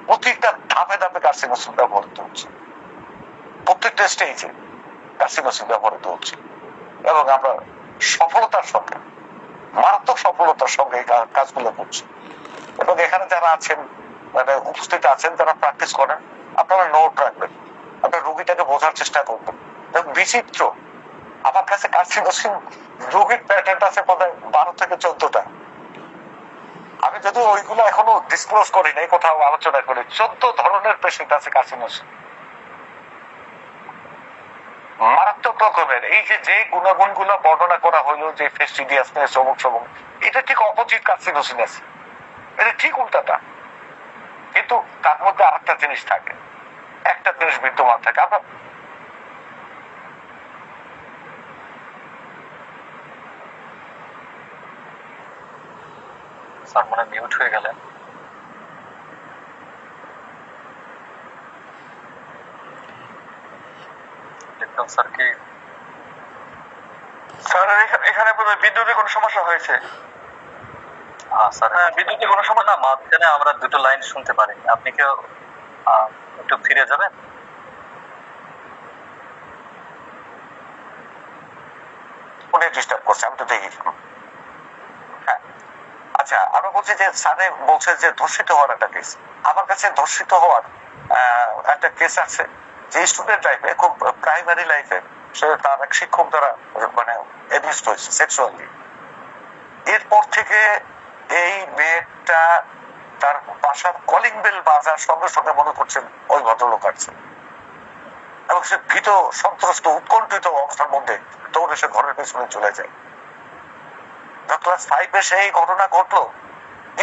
প্রত্যেকটা ধাপে ধাপে কাশি নসিব ব্যবহৃত হচ্ছে, প্রত্যেকটা স্টেজে কাশি নসিব ব্যবহৃত হচ্ছে। এবং আমরা সফলতার সঙ্গে, মারাত্মক সফলতার সঙ্গে এই কাজগুলো করছি। এবং এখানে যারা আছেন মানে উপস্থিত আছেন, যারা প্র্যাকটিস করেন, আপনারা নোট রাখবেন, আপনার রোগীটাকে বোঝার চেষ্টা করবেন। এবং বিচিত্র, আমার কাছে কাশি নসিব রোগীর প্যাটার্ন আছে বোধহয় 12 থেকে 14টা। আমি যদি ওইগুলো এখনো ডিসক্লোজ করি নাই, কোথাও আলোচনা করি, 14 ধরনের পেশেন্ট আছে কাশি নসিব, মারাত্মক রকমের। এই যে গুণাগুণ গুলো বর্ণনা করা হলো, যে ফেস্টিডিয়াসনেস, অমুক সমুক, এটা ঠিক অপোজিট কাশি নসিব আছে, এটা ঠিক উল্টাটা। কিন্তু তার মধ্যে আরেকটা জিনিস থাকে, একটা জিনিস বিদ্যমান থাকে। আমরা স্যার মনে মিউট হয়ে গেলেন। দেখলাম স্যার কি স্যার এখানে বোধহয় বিদ্যুতের কোনো সমস্যা হয়েছে। স্যার বিদ্যুতের কোনো সমস্যা না, মাঝখানে আমরা দুটো লাইন শুনতে পারি। আপনি কি একটু ফিরে যাবেন? ফোনে ডিস্টার্ব করছে, আমি তো দেখি। হ্যাঁ, আচ্ছা, আমরা বলছি যে স্যারে বলছে যে ধর্ষিত হওয়ার একটা কেস। আমার কাছে ধর্ষিত হওয়ার একটা কেস আছে যে স্টুডেন্ট লাইফে, খুব প্রাইমারি লাইফে সে তার এক শিক্ষক দ্বারা মানে অ্যাবিউজড হয়েছে সেক্সুয়ালি। এরপর থেকে এই মেয়েটা তার বাসার কলিং বেল বাজার সঙ্গে সঙ্গে মনে করছেন ওই ভদ্রলোক আছে, এবং সে ভীত সন্ত্রস্ত উৎকণ্ঠিত অবস্থার মধ্যে দৌড়ে সে ঘরের পেছনে চলে যায়। ক্লাস 5-এ সেই ঘটনা ঘটলো।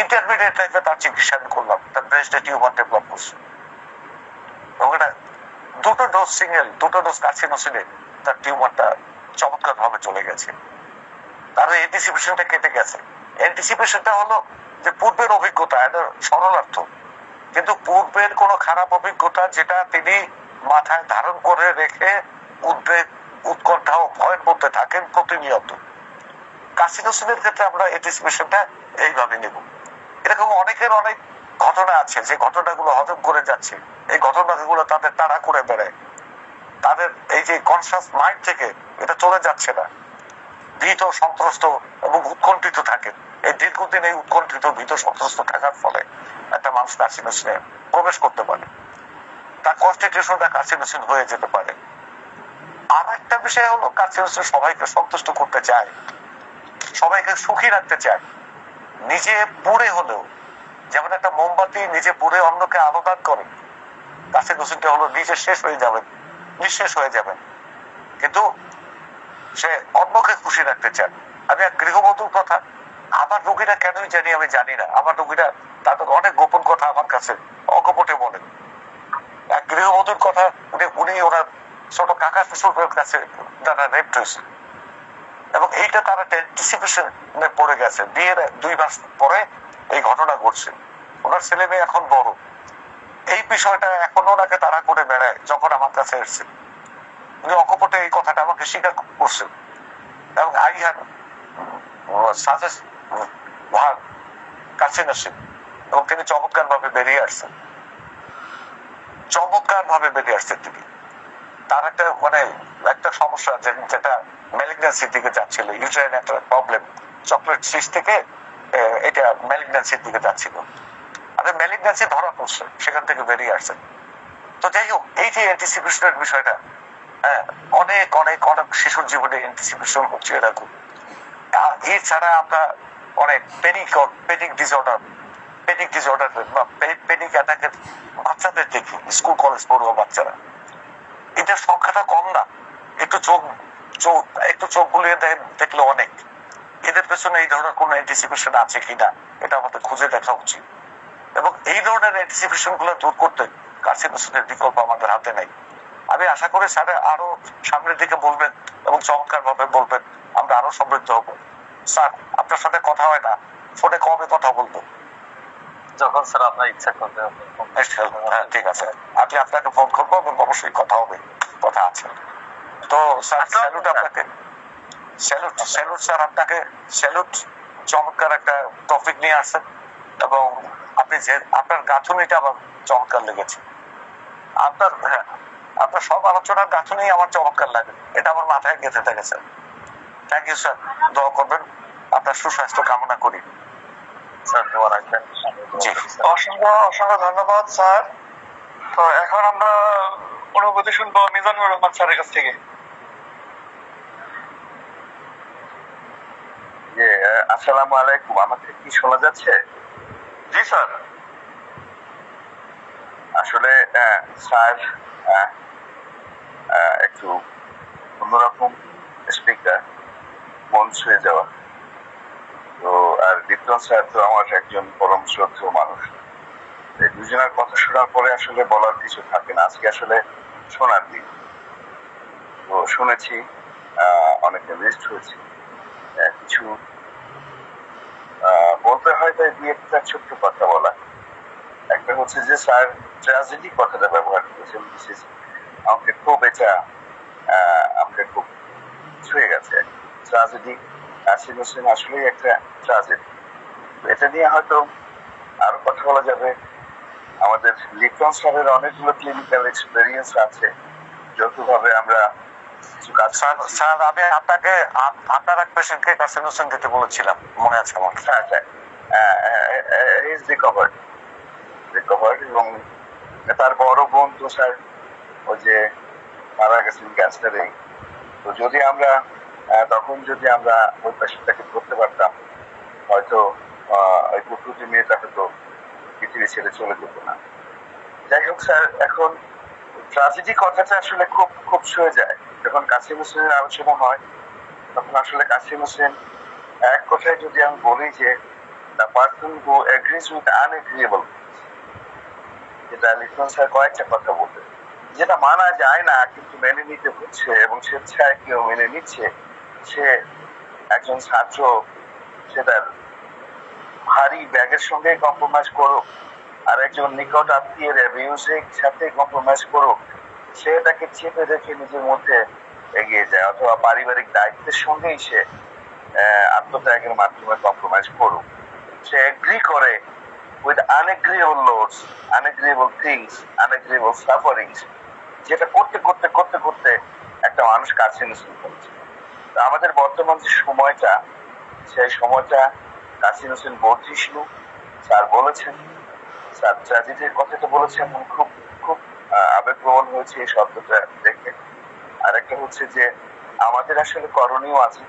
ইন্টারমিডিয়েট লাইফে তার চিকিৎসা আমি করলাম, তার ব্রেস্টে টিউমার ডেভেলপ করছে, এবং এটা দুটো ডোজ কার্সিনোসিনে তার টিউমারটা চমৎকার ভাবে চলে গেছে। তার অ্যান্টিসিপেশনটা কেটে গেছে। অ্যান্টিসিপেশনটা হলো যে পূর্বের অভিজ্ঞতা, এটা সরলার্থ, কিন্তু পূর্বের কোনো খারাপ অভিজ্ঞতা যেটা তিনি মাথায় ধারণ করে রেখে উদ্বেগ, উৎকণ্ঠা ও ভয়ের মধ্যে থাকেন প্রতিনিয়ত। কার্সিনোসিনের ক্ষেত্রে আমরা অ্যান্টিসিপেশনটা এইভাবে নেব। এরকম অনেকের অনেক ঘটনা আছে যে ঘটনাগুলো হজম করে যাচ্ছে, এই ঘটনাগুলো তাদের তাড়া করে বেড়ায়, তাদের এই যে কনসাস মাইন্ড থেকে এটা চলে যাচ্ছে না, ভীত সন্ত্রস্ত এবং উৎকণ্ঠিত থাকে। এই দীর্ঘদিন এই উৎকণ্ঠিত ভীত সন্ত্রস্ত থাকার ফলে একটা মানুষ কার্সিনোসিনে প্রবেশ করতে পারে, তার কনস্টিটিউশনটা কার্সিনোসিন হয়ে যেতে পারে। আর একটা বিষয় হলো কার্সিনোসিন সবাইকে সন্তুষ্ট করতে চায়, সবাইকে সুখী রাখতে চায়, নিজে পুড়ে হলেও, যেমন একটা মোমবাতি নিজে পুড়ে অন্যকে আলো দান করে, কার্সিনোসিনটা হলো নিজে শেষ হয়ে যাবেন, নিঃশেষ হয়ে যাবেন, কিন্তু সে অন্যকে খুশি রাখতে চান। আমি এক গৃহবধূর কথা, আমার রোগীরা কেনই জানি আমি জানি না, আমার রোগীরা তাদের অনেক গোপন কথা আমার কাছে অকপটে বলেন। এক গৃহবধূর কথা, উনি ওনার ছোট কাকা শ্বশুরের কাছে যারা রেপ্ট হয়েছে, এবং এইটা তারা অ্যান্টিসিপেশনে পড়ে গেছে। বিয়ের 2 মাস পরে এই ঘটনা ঘটছে, ওনার ছেলে মেয়ে এখন বড়। এই বিষয়টা এখন ওনাকে তারা করে বেড়ায়। যখন আমার কাছে এসছে উনি অকপটে এই কথাটা আমাকে স্বীকার করছেন, এবং আই হ্যাভ সাজেস্ট ভার কার্সিনোসিন, এবং তিনি চমৎকার ভাবে বেরিয়ে আসছেন, চমৎকার ভাবে বেরিয়ে আসছেন তিনি। তার একটা মানে একটা সমস্যা যেটা ম্যালিগন্যান্সির দিকে যাচ্ছিল, ইউটেরাইন একটা প্রবলেম, চকলেট সিস্ট থেকে এটা ম্যালিগন্যান্সির দিকে যাচ্ছিল, আর ম্যালিগন্যান্সি ধরা পড়ছে, সেখান থেকে বেরিয়ে আসছে। তো যাই হোক, এই যে অ্যান্টিসিপেশনের বিষয়টা, হ্যাঁ, অনেক অনেক অনেক শিশুর জীবনে অ্যান্টিসিপেশন হচ্ছে এরকম। এছাড়া আমরা অনেক পেনিক ডিসঅর্ডার বা পেনিক অ্যাটাকের বাচ্চাদের দেখি, স্কুল কলেজ পড়ুয়া বাচ্চারা, এটার সংখ্যাটা কম না। একটু চোখ বুলিয়ে দেখলে অনেক। এদের পেছনে এই ধরনের কোন অ্যান্টিসিপেশন আছে কিনা এটা আমাদের খুঁজে দেখা উচিত, এবং এই ধরনের অ্যান্টিসিপেশন গুলো দূর করতে কার্সিনোসিনের বিকল্প আমাদের হাতে নেই। আমি আশা করি স্যার আরো সামনের দিকে বলবেন এবং চমৎকার ভাবে বলবেন, আমরা আরো সমৃদ্ধ হব। স্যার, আপনার সাথে কথা হয় না, ফোনে কবে কথা বলবো? যখন স্যার আপনার ইচ্ছা করবে। হ্যাঁ, ঠিক আছে, আমি আপনাকে ফোন করবো এবং অবশ্যই কথা হবে, কথা আছে। তো স্যার, স্যালুট আপনাকে, স্যালুট স্যার আপনাকে, স্যালুট। চমৎকার একটা টপিক নিয়ে আসছেন, এবং আপনি যে আপনার গাঁথুনিটা আমার চমৎকার লেগেছে। আপনার সব আলোচনার গাঁথুনি আমার চমৎকার লাগে, এটা আমার মাথায় গেঁথে থাকে স্যার। থ্যাংক ইউ স্যার, দোয়া করবেন, আপনার সুস্বাস্থ্য কামনা করি। স্যার দোয়া রাখবেন। জি, অসংখ্য ধন্যবাদ স্যার। তো এখন আমরা অনুভূতি শুনবো মিজানুর রহমান স্যারের কাছ থেকে। আসসালামু আলাইকুম, আমাকে কি শোনা যাচ্ছে? জি স্যার। আসলে স্যার একটু অন্যরকম স্পিকার, মন ছুঁয়ে যাওয়া। তো আর লিপ্টন স্যার তো আমার একজন পরম শ্রদ্ধেয় মানুষ। এই দুজনের কথা শোনার পরে আসলে বলার কিছু থাকে না, আজকে আসলে শোনার দিন। তো শুনেছি, অনেক ইনভেস্ট হয়েছি, কিছু বলতে হয়, তাই দিয়ে একটা ছোট্ট কথা বলা। একটা হচ্ছে যে স্যার ট্র্যাজেডি কথাটা ব্যবহার করেছেন, আমাকে খুব আমাকে খুব ছুঁয়ে গেছে। ট্র্যাজেডি, কার্সিনোসিন আসলেই একটা ট্র্যাজেডি। এটা নিয়ে হয়তো আরো কথা বলা যাবে। আমাদের লিপ্টন স্যারের অনেকগুলো ক্লিনিক্যাল এক্সপেরিয়েন্স আছে, যৌথভাবে আমরা কিছু কাজ। স্যার, আমি আপনাকে আপনার এক পেশেন্টকে কার্সিনোসিন দিতে বলেছিলাম, মনে আছে আমার? রিকভার্ড, এবং তার বড় বোন তো স্যার ওই যে মারা গেছেন ক্যান্সারে, তো যদি আমরা তখন যদি আমরা ওই পেশেন্টটাকে ধরতে পারতাম, হয়তো ওই প্রকৃতি মেয়েটা হয়তো পৃথিবী ছেড়ে চলে যেত না। যাই হোক স্যার, এখন ট্রাজেডি কথাটা আসলে খুব খুব সয়ে যায়। যখন কাসিম হোসেনের আলোচনা হয় তখন আসলে কাসিম হোসেন এক কথায় যদি আমি বলি যে the person who agrees with unagreeable, যেটা লিটন স্যার কয়েকটা কথা বললেন, যেটা মানা যায় না কিন্তু মেনে নিতে হচ্ছে এবং স্বেচ্ছায় কেউ মেনে নিচ্ছে, সে একজন ছাত্র, সে তার ভারী ব্যাগের সঙ্গে কম্প্রোমাইজ করুক আর একজন নিকট আত্মীয়ের অ্যাবিউজের সাথে কম্প্রোমাইজ করুক, সে তাকে চেপে রেখে নিজের মধ্যে এগিয়ে যায়, অথবা পারিবারিক দায়িত্বের সঙ্গেই সে আত্মত্যাগের মাধ্যমে কম্প্রোমাইজ করুক, সে এগ্রি করে উইথ আনএগ্রিয়েবল লোডস, আনএগ্রিয়েবল থিংস, আনএগ্রিয়েবল সাফারিংস, যেটা করতে করতে করতে করতে একটা মানুষ কাছে নিয়ে করছে। আমাদের বর্তমান যে সময়টা, সেই সময়টা কাসিম হোসেন বর্ধিষ্ণু স্যার বলেছেন, স্যার ট্র্যাজেডির কথাটা বলেছেন, খুব খুব আবেগপ্রবণ হয়েছে এই শব্দটা দেখে। আর একটা হচ্ছে যে আমাদের আসলে করণীয় আছে।